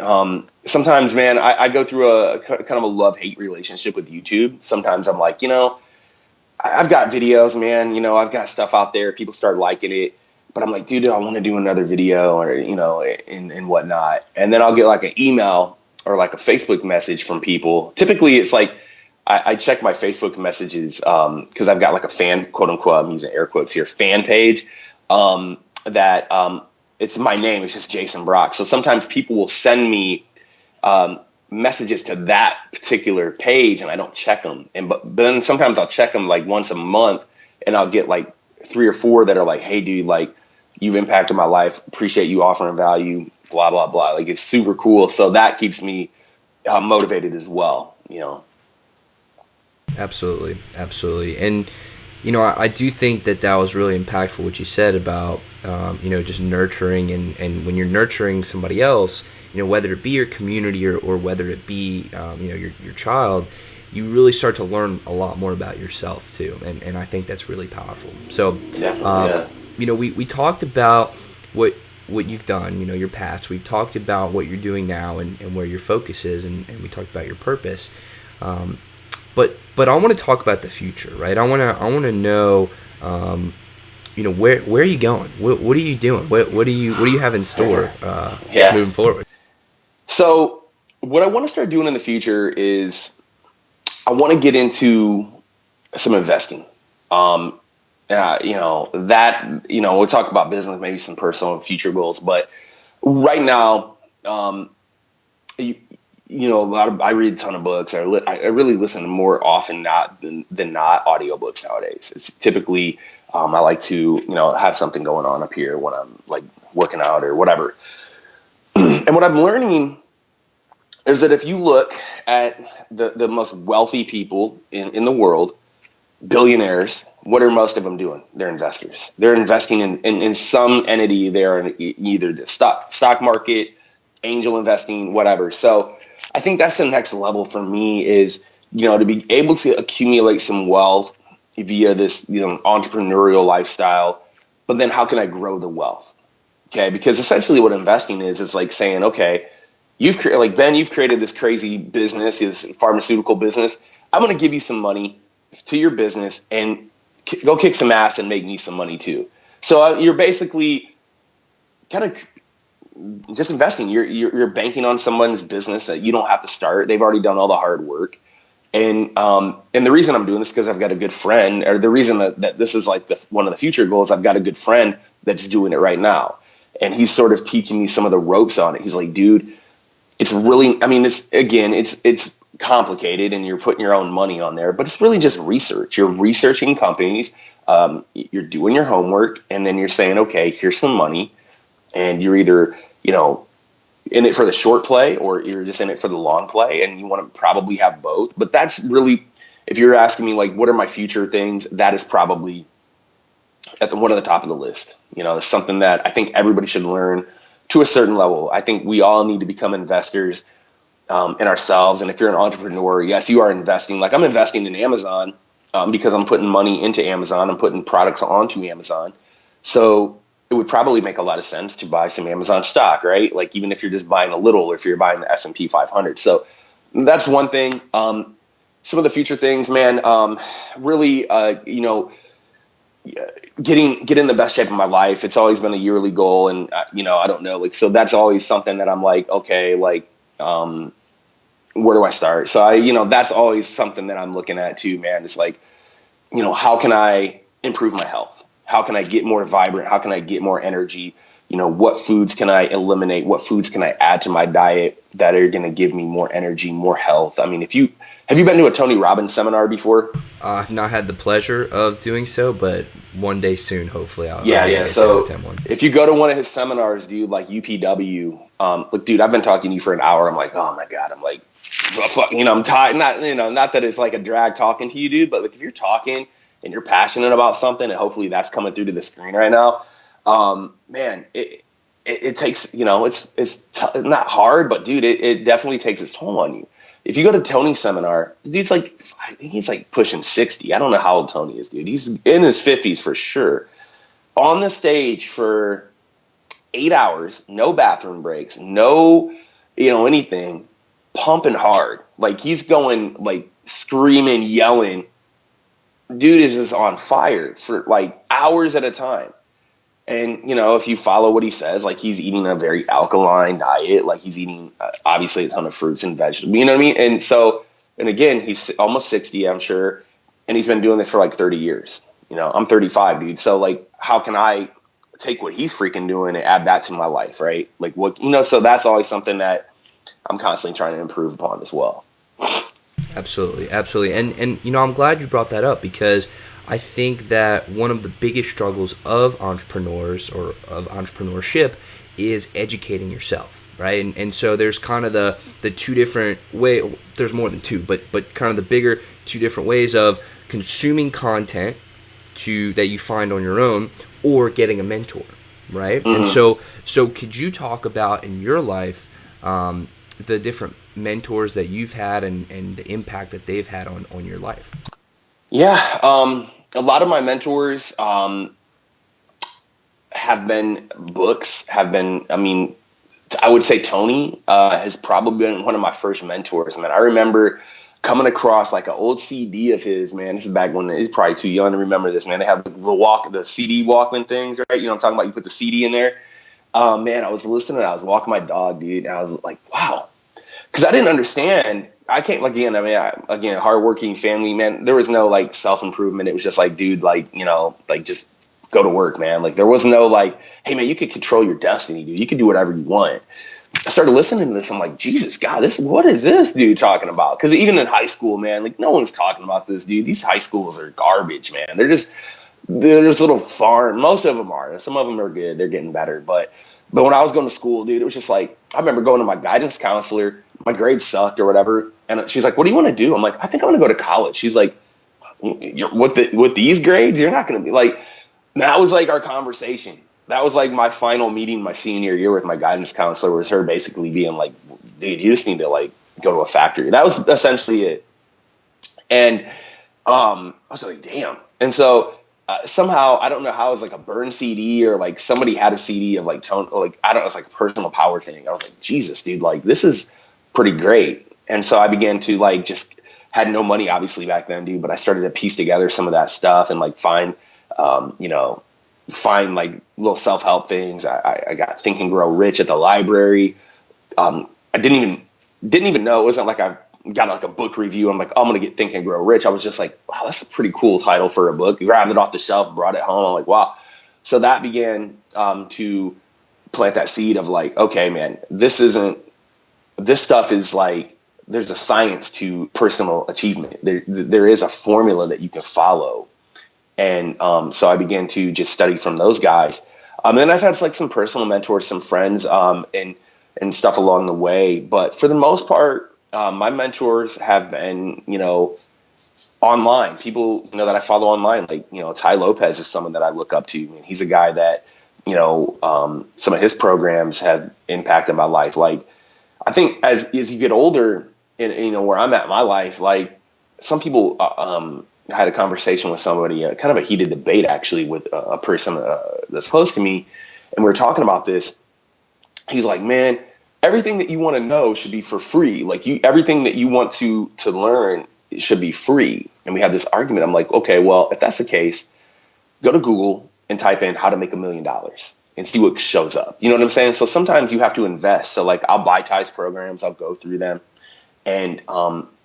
sometimes, man, I go through a kind of a love-hate relationship with YouTube. Sometimes I'm like, I've got videos, man, I've got stuff out there. People start liking it. But I'm like, dude, I want to do another video or, and whatnot. And then I'll get like an email or like a Facebook message from people. Typically, it's like I check my Facebook messages because I've got like a fan, quote unquote, I'm using air quotes here, fan page that it's my name. It's just Jason Bracht. So sometimes people will send me messages to that particular page and I don't check them. But then sometimes I'll check them like once a month and I'll get like 3 or 4 that are like, hey, dude, like, you've impacted my life. Appreciate you offering value, blah, blah, blah. Like, it's super cool. So that keeps me motivated as well, Absolutely. Absolutely. And, I do think that was really impactful what you said about, just nurturing and when you're nurturing somebody else, whether it be your community or whether it be, your child, you really start to learn a lot more about yourself too. And I think that's really powerful. So, we talked about what you've done, your past. We talked about what you're doing now and where your focus is, and we talked about your purpose. But I want to talk about the future, right? I want to know, where are you going? What are you doing? What do you have in store moving forward? So what I want to start doing in the future is I want to get into some investing. We'll talk about business, maybe some personal and future goals. But right now, I read a ton of books. I really listen more often than not audiobooks nowadays. It's typically I like to have something going on up here when I'm like working out or whatever. And what I'm learning is that if you look at the most wealthy people in the world, billionaires, what are most of them doing? They're investors. They're investing in some entity. They're in either the stock market, angel investing, whatever. So I think that's the next level for me is, to be able to accumulate some wealth via this, entrepreneurial lifestyle. But then how can I grow the wealth? Okay. Because essentially what investing is like saying, okay, you've created this crazy business, this pharmaceutical business. I'm going to give you some money to your business and go kick some ass and make me some money too. So you're basically kind of just investing. You're banking on someone's business that you don't have to start. They've already done all the hard work. And the reason I'm doing this is because I've got a good friend, or the reason that this is like one of the future goals, I've got a good friend that's doing it right now. And he's sort of teaching me some of the ropes on it. He's like, dude, it's really, it's complicated and you're putting your own money on there, but it's really just research. You're researching companies, you're doing your homework, and then you're saying, okay, here's some money. And you're either, in it for the short play or you're just in it for the long play, and you want to probably have both. But that's really, if you're asking me like, what are my future things, that is probably at one of the top of the list. It's something that I think everybody should learn to a certain level. I think we all need to become investors in ourselves. And if you're an entrepreneur, yes, you are investing. Like I'm investing in Amazon because I'm putting money into Amazon. I'm putting products onto Amazon. So it would probably make a lot of sense to buy some Amazon stock, right? Like even if you're just buying a little, or if you're buying the S&P 500. So that's one thing. Some of the future things, man, really, get in the best shape of my life. It's always been a yearly goal. And, I don't know, like, so that's always something that I'm like, okay, like, where do I start? So that's always something that I'm looking at too, man. It's like, how can I improve my health? How can I get more vibrant? How can I get more energy? What foods can I eliminate? What foods can I add to my diet that are going to give me more energy, more health? I mean, have you been to a Tony Robbins seminar before? I've not had the pleasure of doing so, but one day soon, hopefully I'll So attend one. If you go to one of his seminars, dude, like UPW, look, dude, I've been talking to you for an hour. I'm like, oh my God. I'm like, I'm tired. Not that it's like a drag talking to you, dude, but like if you're talking and you're passionate about something, and hopefully that's coming through to the screen right now, man, it takes, it's not hard, but dude, it definitely takes its toll on you. If you go to Tony's seminar, the dude's like, I think he's like pushing 60. I don't know how old Tony is, dude. He's in his 50s for sure. On the stage for 8 hours, no bathroom breaks, no, anything, pumping hard. Like he's going like screaming, yelling. Dude is just on fire for like hours at a time. And, if you follow what he says, like he's eating a very alkaline diet, like he's eating obviously a ton of fruits and vegetables, you know what I mean? And so, and again, he's almost 60, I'm sure. And he's been doing this for like 30 years. I'm 35, dude. So like, how can I take what he's freaking doing and add that to my life, right? Like what, so that's always something that I'm constantly trying to improve upon as well. Absolutely. Absolutely. And I'm glad you brought that up, because I think that one of the biggest struggles of entrepreneurs or of entrepreneurship is educating yourself, right? And so there's kind of the two different way. There's more than two, but kind of the bigger two different ways of consuming content that you find on your own, or getting a mentor, right? Mm-hmm. And so could you talk about in your life the different mentors that you've had and the impact that they've had on your life? Yeah. A lot of my mentors have been books, I would say Tony has probably been one of my first mentors. Man, I remember coming across like an old CD of his, man. This is back when he's probably too young to remember this, man. They have the CD Walkman things, right? I'm talking about, you put the CD in there. Man, I was listening, I was walking my dog, dude, and I was like, wow. Because I didn't understand. I can't, again, hardworking family, man. There was no like self-improvement. It was just like, dude, just go to work, man. Like there was no like, hey man, you could control your destiny, dude. You could do whatever you want. I started listening to this. I'm like, Jesus, God, what is this dude talking about? Because even in high school, man, like no one's talking about this, dude. These high schools are garbage, man. They're just little farm. Most of them are. Some of them are good. They're getting better. But when I was going to school, dude, it was just like, I remember going to my guidance counselor. My grades sucked or whatever. And she's like, what do you want to do? I'm like, I think I want to go to college. She's like, with these grades, you're not going to be like, that was like our conversation. That was like my final meeting my senior year with my guidance counselor, was her basically being like, dude, you just need to like go to a factory. That was essentially it. And I was like, damn. And so somehow, I don't know how, it was like a burn CD or like somebody had a CD of like tone, or like, I don't know, it's like a personal power thing. I was like, Jesus, dude, like this is pretty great. And so I began to like, just had no money obviously back then, dude, but I started to piece together some of that stuff and like find like little self-help things. I got Think and Grow Rich at the library. I didn't even know. It wasn't like I got like a book review. I'm like, oh, I'm going to get Think and Grow Rich. I was just like, wow, that's a pretty cool title for a book. Grabbed it off the shelf, brought it home. I'm like, wow. So that began to plant that seed of like, okay, man, this stuff is like, there's a science to personal achievement. There is a formula that you can follow. And so I began to just study from those guys. And then I've had like some personal mentors, some friends, and stuff along the way. But for the most part, my mentors have been, online. People, that I follow online, like, Ty Lopez is someone that I look up to. And he's a guy that, some of his programs have impacted my life. Like, I think as you get older, and where I'm at in my life, like some people, I had a conversation with somebody, kind of a heated debate actually with a person that's close to me. And we were talking about this. He's like, man, everything that you want to know should be for free. Like everything that you want to learn should be free. And we had this argument. I'm like, okay, well, if that's the case, go to Google and type in how to make $1 million and see what shows up. You know what I'm saying? So sometimes you have to invest. So like I'll buy Ty's programs, I'll go through them, and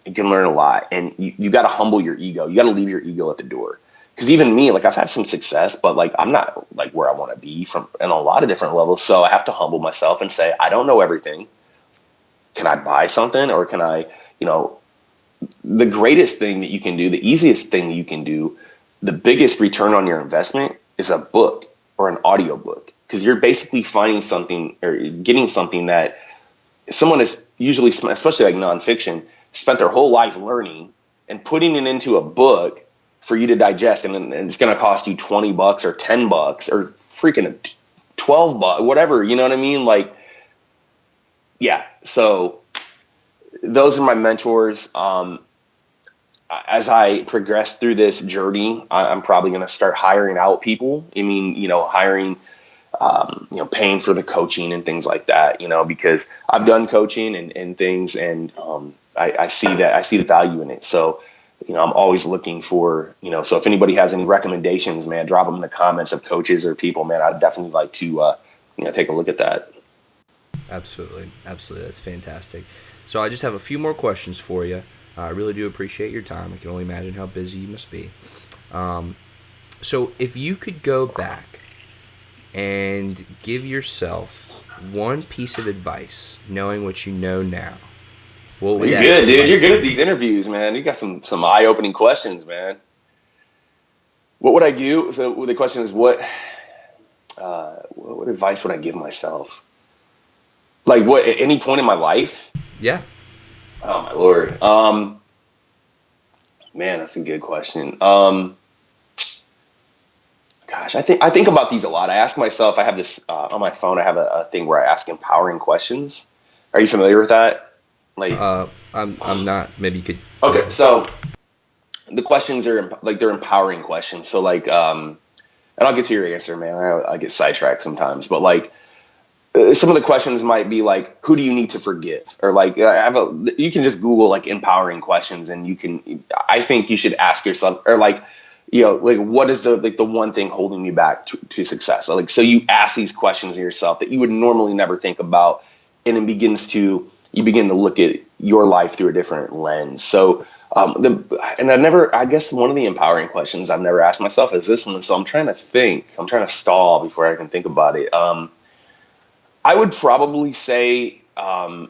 you can learn a lot. And you got to humble your ego. You got to leave your ego at the door. Because even me, like I've had some success, but like I'm not like where I want to be from in a lot of different levels. So I have to humble myself and say, I don't know everything. Can I buy something, or can I, the greatest thing that you can do, the easiest thing you can do, the biggest return on your investment is a book or an audio book. Because you're basically finding something or getting something that someone has usually, especially like nonfiction, spent their whole life learning and putting it into a book for you to digest, and it's going to cost you $20 or $10 or freaking $12, whatever, you know what I mean? Like, yeah. So those are my mentors. As I progress through this journey, I'm probably going to start hiring out people. I mean, hiring, paying for the coaching and things like that, because I've done coaching and things, and I see the value in it. So, I'm always looking for, so if anybody has any recommendations, man, drop them in the comments of coaches or people, man. I'd definitely like to, take a look at that. Absolutely. Absolutely. That's fantastic. So I just have a few more questions for you. I really do appreciate your time. I can only imagine how busy you must be. So if you could go back and give yourself one piece of advice, knowing what you know now, what would You're that good, dude. You're advice good at be? these interviews, man. You got some eye-opening questions, man. What would I do? So the question is, what advice would I give myself? Like, what, at any point in my life? Yeah. Oh my Lord. Man, that's a good question. Gosh, I think about these a lot. I ask myself, I have this on my phone, I have a thing where I ask empowering questions. Are you familiar with that? Like, I'm not. Maybe you could. okay, so the questions are like, they're empowering questions. So like, and I'll get to your answer, man. I get sidetracked sometimes, but like, some of the questions might be like, who do you need to forgive? Or like, you can just Google like empowering questions, and I think you should ask yourself, or like, like, what is the one thing holding you back to success? So you ask these questions of yourself that you would normally never think about, and you begin to look at your life through a different lens. So, I guess one of the empowering questions I've never asked myself is this one. So I'm trying to stall before I can think about it. I would probably say, don't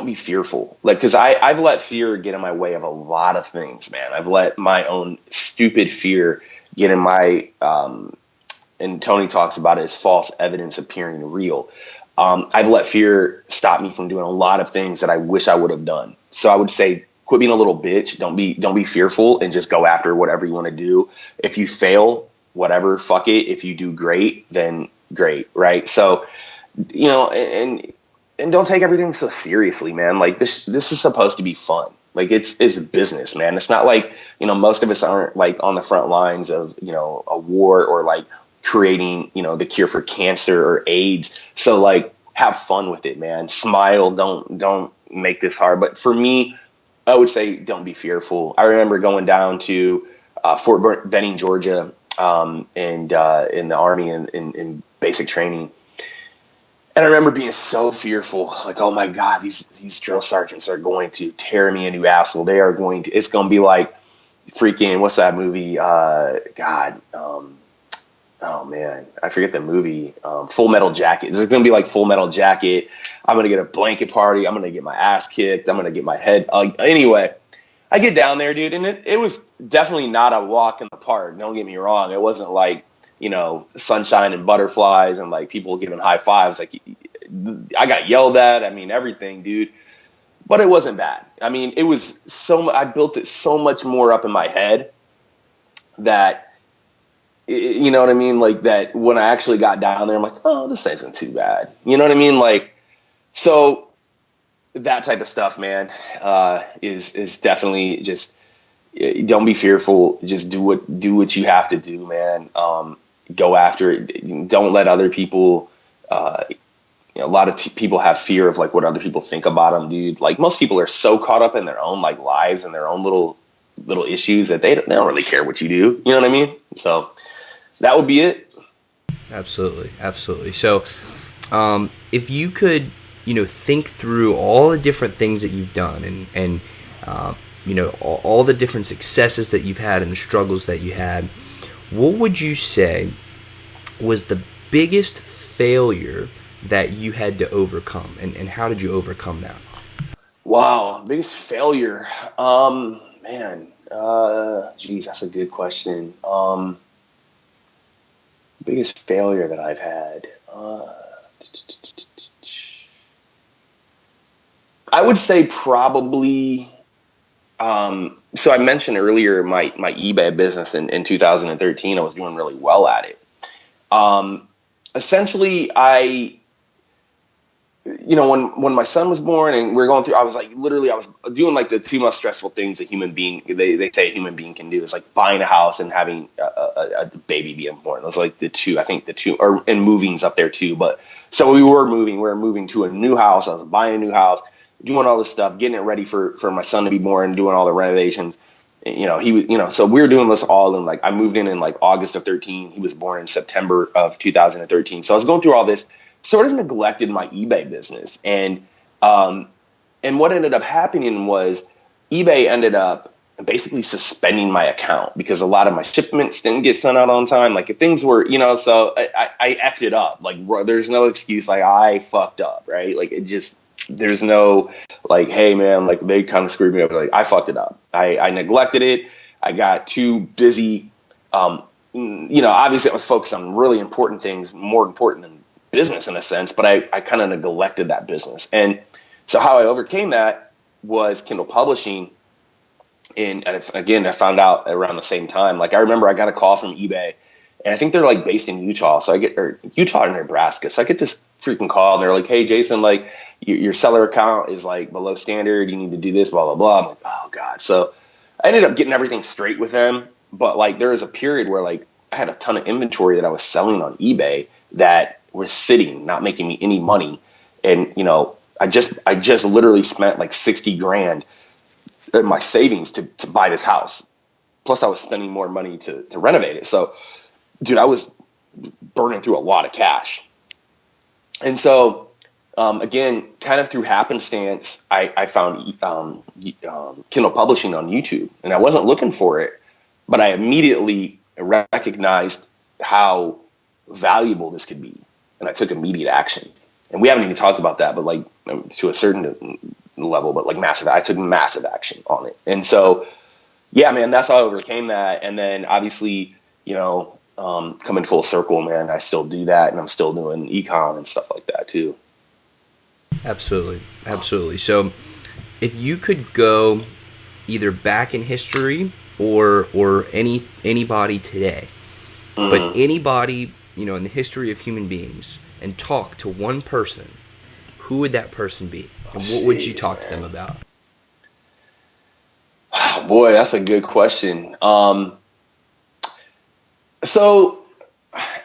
be fearful. Like, because I've let fear get in my way of a lot of things, man. I've let my own stupid fear get in my, and Tony talks about it as false evidence appearing real. I've let fear stop me from doing a lot of things that I wish I would have done. So I would say, quit being a little bitch. Don't be fearful, and just go after whatever you want to do. If you fail, whatever, fuck it. If you do great, then great, right? So, and don't take everything so seriously, man. Like, this is supposed to be fun. Like, it's business, man. It's not like, most of us aren't like on the front lines of, a war, or like creating, the cure for cancer or AIDS. So like, have fun with it, man. Smile. Don't make this hard. But for me, I would say, don't be fearful. I remember going down to Fort Benning, Georgia, and in the Army in basic training. And I remember being so fearful, like, oh my God, these drill sergeants are going to tear me a new asshole. It's going to be like freaking, what's that movie? Oh man, I forget the movie. Full Metal Jacket. It's going to be like Full Metal Jacket. I'm going to get a blanket party. I'm going to get my ass kicked. I'm going to get my head. Anyway, I get down there, dude, and it was definitely not a walk in the park. Don't get me wrong. It wasn't like, sunshine and butterflies and like people giving high fives. Like, I got yelled at. I mean, everything, dude. But it wasn't bad. I mean, I built it so much more up in my head that, you know what I mean? Like, that when I actually got down there, I'm like, oh, this isn't too bad. You know what I mean? Like, so that type of stuff, man, is definitely just, don't be fearful. Just do what you have to do, man. Go after it. Don't let other people, a lot of people have fear of like what other people think about them, dude. Like, most people are so caught up in their own like lives and their own little issues that they don't really care what you do. You know what I mean? So that would be it. Absolutely. So, if you could, think through all the different things that you've done, and all the different successes that you've had and the struggles that you had, what would you say was the biggest failure that you had to overcome, and how did you overcome that? Wow, biggest failure. Man, geez, that's a good question. Biggest failure that I've had. I would say probably, so I mentioned earlier my eBay business in 2013, I was doing really well at it. Essentially, when my son was born and we were going through, I was doing like the two most stressful things a human being, they say a human being can do is like buying a house and having a baby being born. Those are like the two, and moving's up there too. But so we were moving to a new house. I was buying a new house, doing all this stuff, getting it ready for my son to be born, doing all the renovations. So we were doing this all in, like, I moved in like August of 13. He was born in September of 2013. So I was going through all this, sort of neglected my eBay business. And what ended up happening was eBay ended up basically suspending my account because a lot of my shipments didn't get sent out on time. Like, if things were, so I effed it up. Like, there's no excuse. Like, I fucked up, right? Like, there's no, like, hey man, like, they kind of screwed me up. Like, I fucked it up. I neglected it. I got too busy. Obviously I was focused on really important things, more important than business in a sense, but I kind of neglected that business. And so how I overcame that was Kindle Publishing. And again, I found out around the same time. Like, I remember I got a call from eBay, and I think they're like based in Utah. Or Utah or Nebraska. So I get this freaking call, and they're like, hey, Jason, like, your seller account is like below standard. You need to do this, blah, blah, blah. I'm like, oh God. So I ended up getting everything straight with them. But like, there was a period where like I had a ton of inventory that I was selling on eBay that was sitting, not making me any money. And, I just literally spent like 60 grand in my savings to buy this house. Plus I was spending more money to renovate it. So, dude, I was burning through a lot of cash. And so, again, kind of through happenstance, I found Kindle Publishing on YouTube, and I wasn't looking for it, but I immediately recognized how valuable this could be. And I took immediate action. And we haven't even talked about that, but like, to a certain level, but like I took massive action on it. And so, yeah, man, that's how I overcame that. And then obviously, coming full circle, man, I still do that, and I'm still doing econ and stuff like that too. Absolutely. So if you could go either back in history or anybody today, but anybody, in the history of human beings, and talk to one person, who would that person be? And what would you talk to them about? Oh, boy, that's a good question. So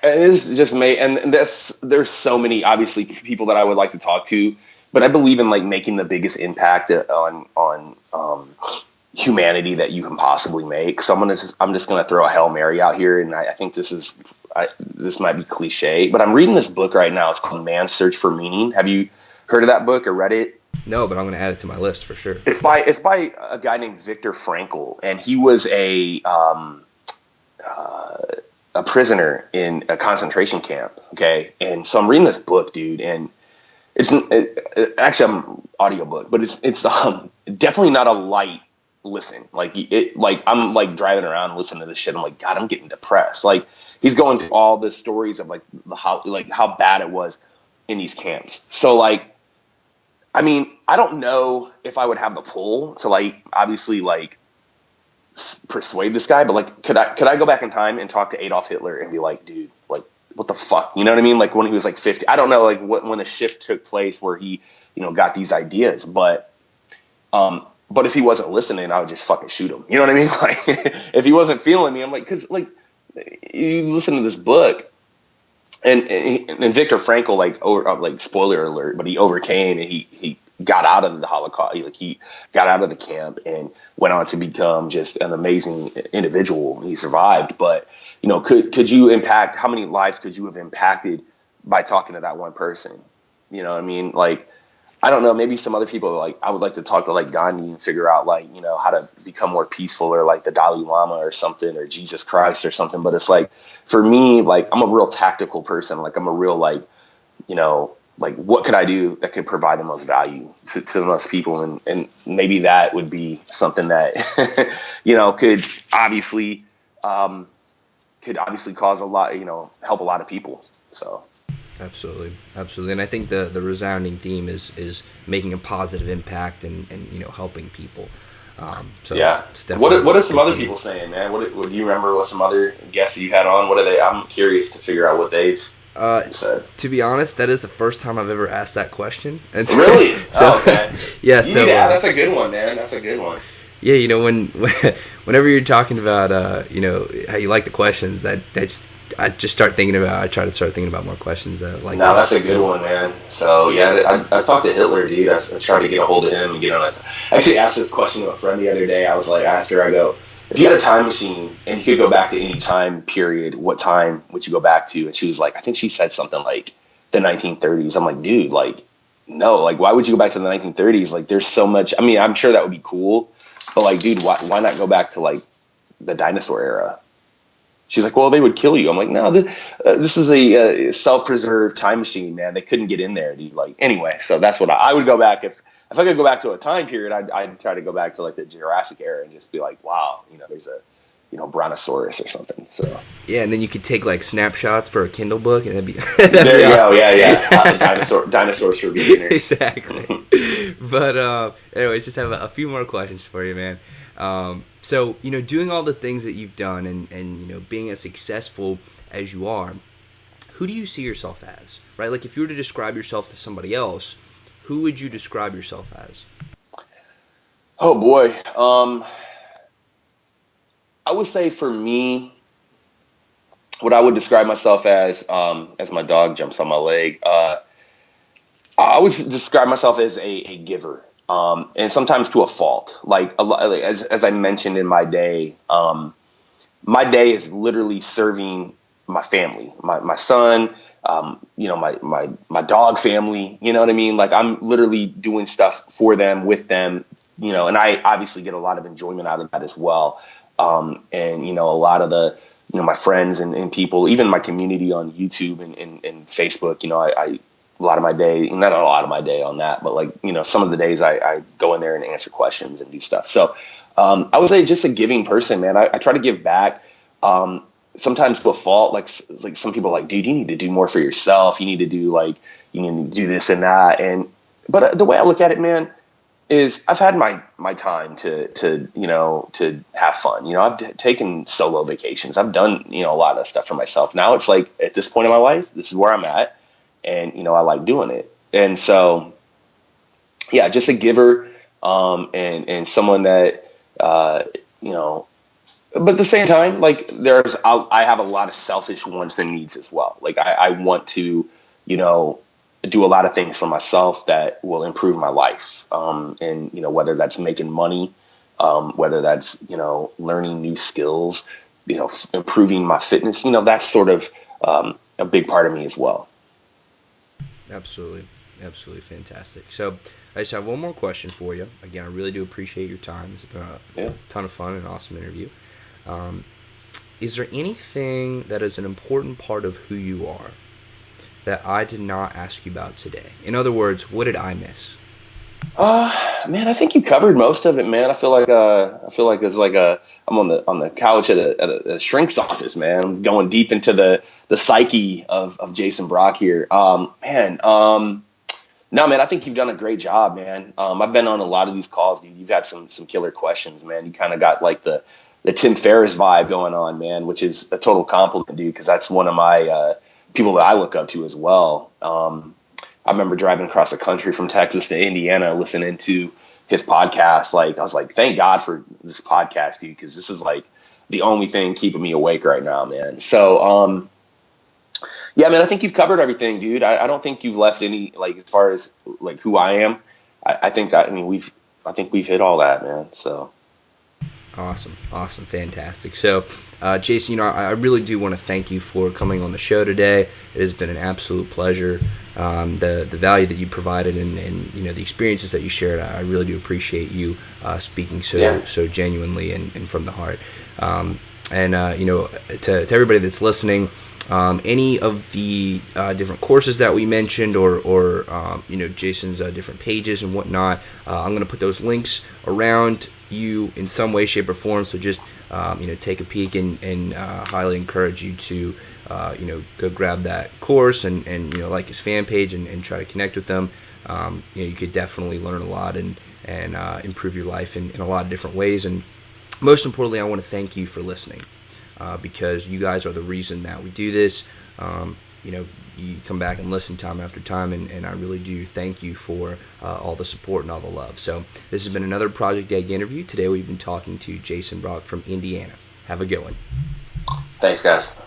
it is just me, and there's so many obviously people that I would like to talk to, but I believe in like making the biggest impact on humanity that you can possibly make. So I'm just gonna throw a Hail Mary out here, and I think this might be cliche, but I'm reading this book right now. It's called Man's Search for Meaning. Have you heard of that book or read it? No, but I'm gonna add it to my list for sure. It's by a guy named Viktor Frankl, and he was a prisoner in a concentration camp. Okay, and so I'm reading this book, dude, and it's actually an audiobook, but it's definitely not a light listen. Like I'm like driving around listening to this shit. I'm like, God, I'm getting depressed. Like, he's going through all the stories of like how bad it was in these camps. So like, I mean, I don't know if I would have the pull to like obviously like persuade this guy, but like, could I go back in time and talk to Adolf Hitler and be like, dude, like, what the fuck? You know what I mean? Like, when he was like 50, I don't know, like when the shift took place where he, got these ideas, but if he wasn't listening, I would just fucking shoot him. You know what I mean? Like, if he wasn't feeling me, I'm like, cause like, you listen to this book, and Viktor Frankl, like spoiler alert, but he overcame, and he got out of the Holocaust. He got out of the camp and went on to become just an amazing individual. He survived, but could you impact? How many lives could you have impacted by talking to that one person? You know what I mean? Like, I don't know, maybe some other people, like, I would like to talk to like Gandhi and figure out like, how to become more peaceful, or like the Dalai Lama or something, or Jesus Christ or something. But it's like, for me, like, I'm a real tactical person. Like, I'm a real like, like, what could I do that could provide the most value to the most people? And maybe that would be something that, could obviously cause a lot, help a lot of people. So. Absolutely, absolutely, and I think the resounding theme is making a positive impact and helping people. So Yeah. it's definitely What are a some good other theme. people saying, man? What do you remember? What some other guests you had on? What are they? I'm curious to figure out what they've Uh, said. to be honest, that is the first time I've ever asked that question, and so, Really? so Oh, okay. yeah, You need to so that's a good one, man. That's a good one. yeah, whenever you're talking about how you like the questions, I just start thinking about. I try to start thinking about more questions like No, that. that's a good one, man. So yeah, I talked to Hitler, dude. I tried to get a hold of him and get on it. I actually asked this question to a friend the other day. I was like, I asked her, I go, if you had a time machine and you could go back to any time period, what time would you go back to? And she was like, I think she said something like the 1930s. I'm like, dude, like, no, like, why would you go back to the 1930s? Like, there's so much. I mean, I'm sure that would be cool, but like, dude, why not go back to like the dinosaur era? She's like, well, they would kill you. I'm like, no, this is a self-preserved time machine, man. They couldn't get in there, dude. Like, anyway, so that's what I would go back if I could go back to a time period. I'd try to go back to like the Jurassic era and just be like, wow, there's a brontosaurus or something. So Yeah, and then you could take like snapshots for a Kindle book, and that'd be there you go. awesome. Yeah. Dinosaurs for beginners. Exactly. But anyways, just have a few more questions for you, man. So doing all the things that you've done and being as successful as you are, who do you see yourself as? Right? Like if you were to describe yourself to somebody else, who would you describe yourself as? Oh boy. I would say for me, what I would describe myself as my dog jumps on my leg, I would describe myself as a giver, and sometimes to a fault. Like as I mentioned in my day is literally serving my family, my son, my dog family. You know what I mean? Like I'm literally doing stuff for them, with them. And I obviously get a lot of enjoyment out of that as well. And a lot of the my friends and people, even my community on YouTube and Facebook, I a lot of my day, not a lot of my day on that, but like, some of the days I go in there and answer questions and do stuff. So I would say just a giving person, man. I try to give back, sometimes to a fault. Like some people are like, dude, you need to do more for yourself. You need to do this and that. But the way I look at it, man, is I've had my time to have fun. I've taken solo vacations. I've done, a lot of stuff for myself. Now it's like at this point in my life, this is where I'm at. And, I like doing it. And so, yeah, just a giver, and someone that, but at the same time, like I have a lot of selfish wants and needs as well. Like I want to, do a lot of things for myself that will improve my life. And, whether that's making money, whether that's, learning new skills, improving my fitness, that's sort of, a big part of me as well. Absolutely. Absolutely fantastic. So I just have one more question for you. Again, I really do appreciate your time. It's been a ton of fun and an awesome interview. Is there anything that is an important part of who you are that I did not ask you about today? In other words, what did I miss? Man, I think you covered most of it, man. I feel like it's like I'm on the couch at a shrink's office, man. I'm going deep into the psyche of Jason Bracht here. No, man, I think you've done a great job, man. I've been on a lot of these calls, dude. You've got some killer questions, man. You kind of got like the Tim Ferriss vibe going on, man, which is a total compliment, dude, because that's one of my people that I look up to as well. I remember driving across the country from Texas to Indiana, listening to his podcast. Like, I was like, thank God for this podcast, dude, because this is like the only thing keeping me awake right now, man. So, yeah, man, I think you've covered everything, dude. I don't think you've left any, like, as far as like who I am. I think we've hit all that, man. So. Awesome, fantastic. So, Jason, I really do want to thank you for coming on the show today. It has been an absolute pleasure. The value that you provided and the experiences that you shared, I really do appreciate you speaking so genuinely and from the heart. To everybody that's listening, any of the different courses that we mentioned or Jason's different pages and whatnot, I'm going to put those links around you in some way, shape, or form. So just take a peek, and highly encourage you to go grab that course and like his fan page and try to connect with them. You could definitely learn a lot and improve your life in a lot of different ways. And most importantly, I want to thank you for listening, because you guys are the reason that we do this. You come back and listen time after time, and I really do thank you for all the support and all the love. So this has been another Project Egg interview. Today we've been talking to Jason Bracht from Indiana. Have a good one. Thanks, guys.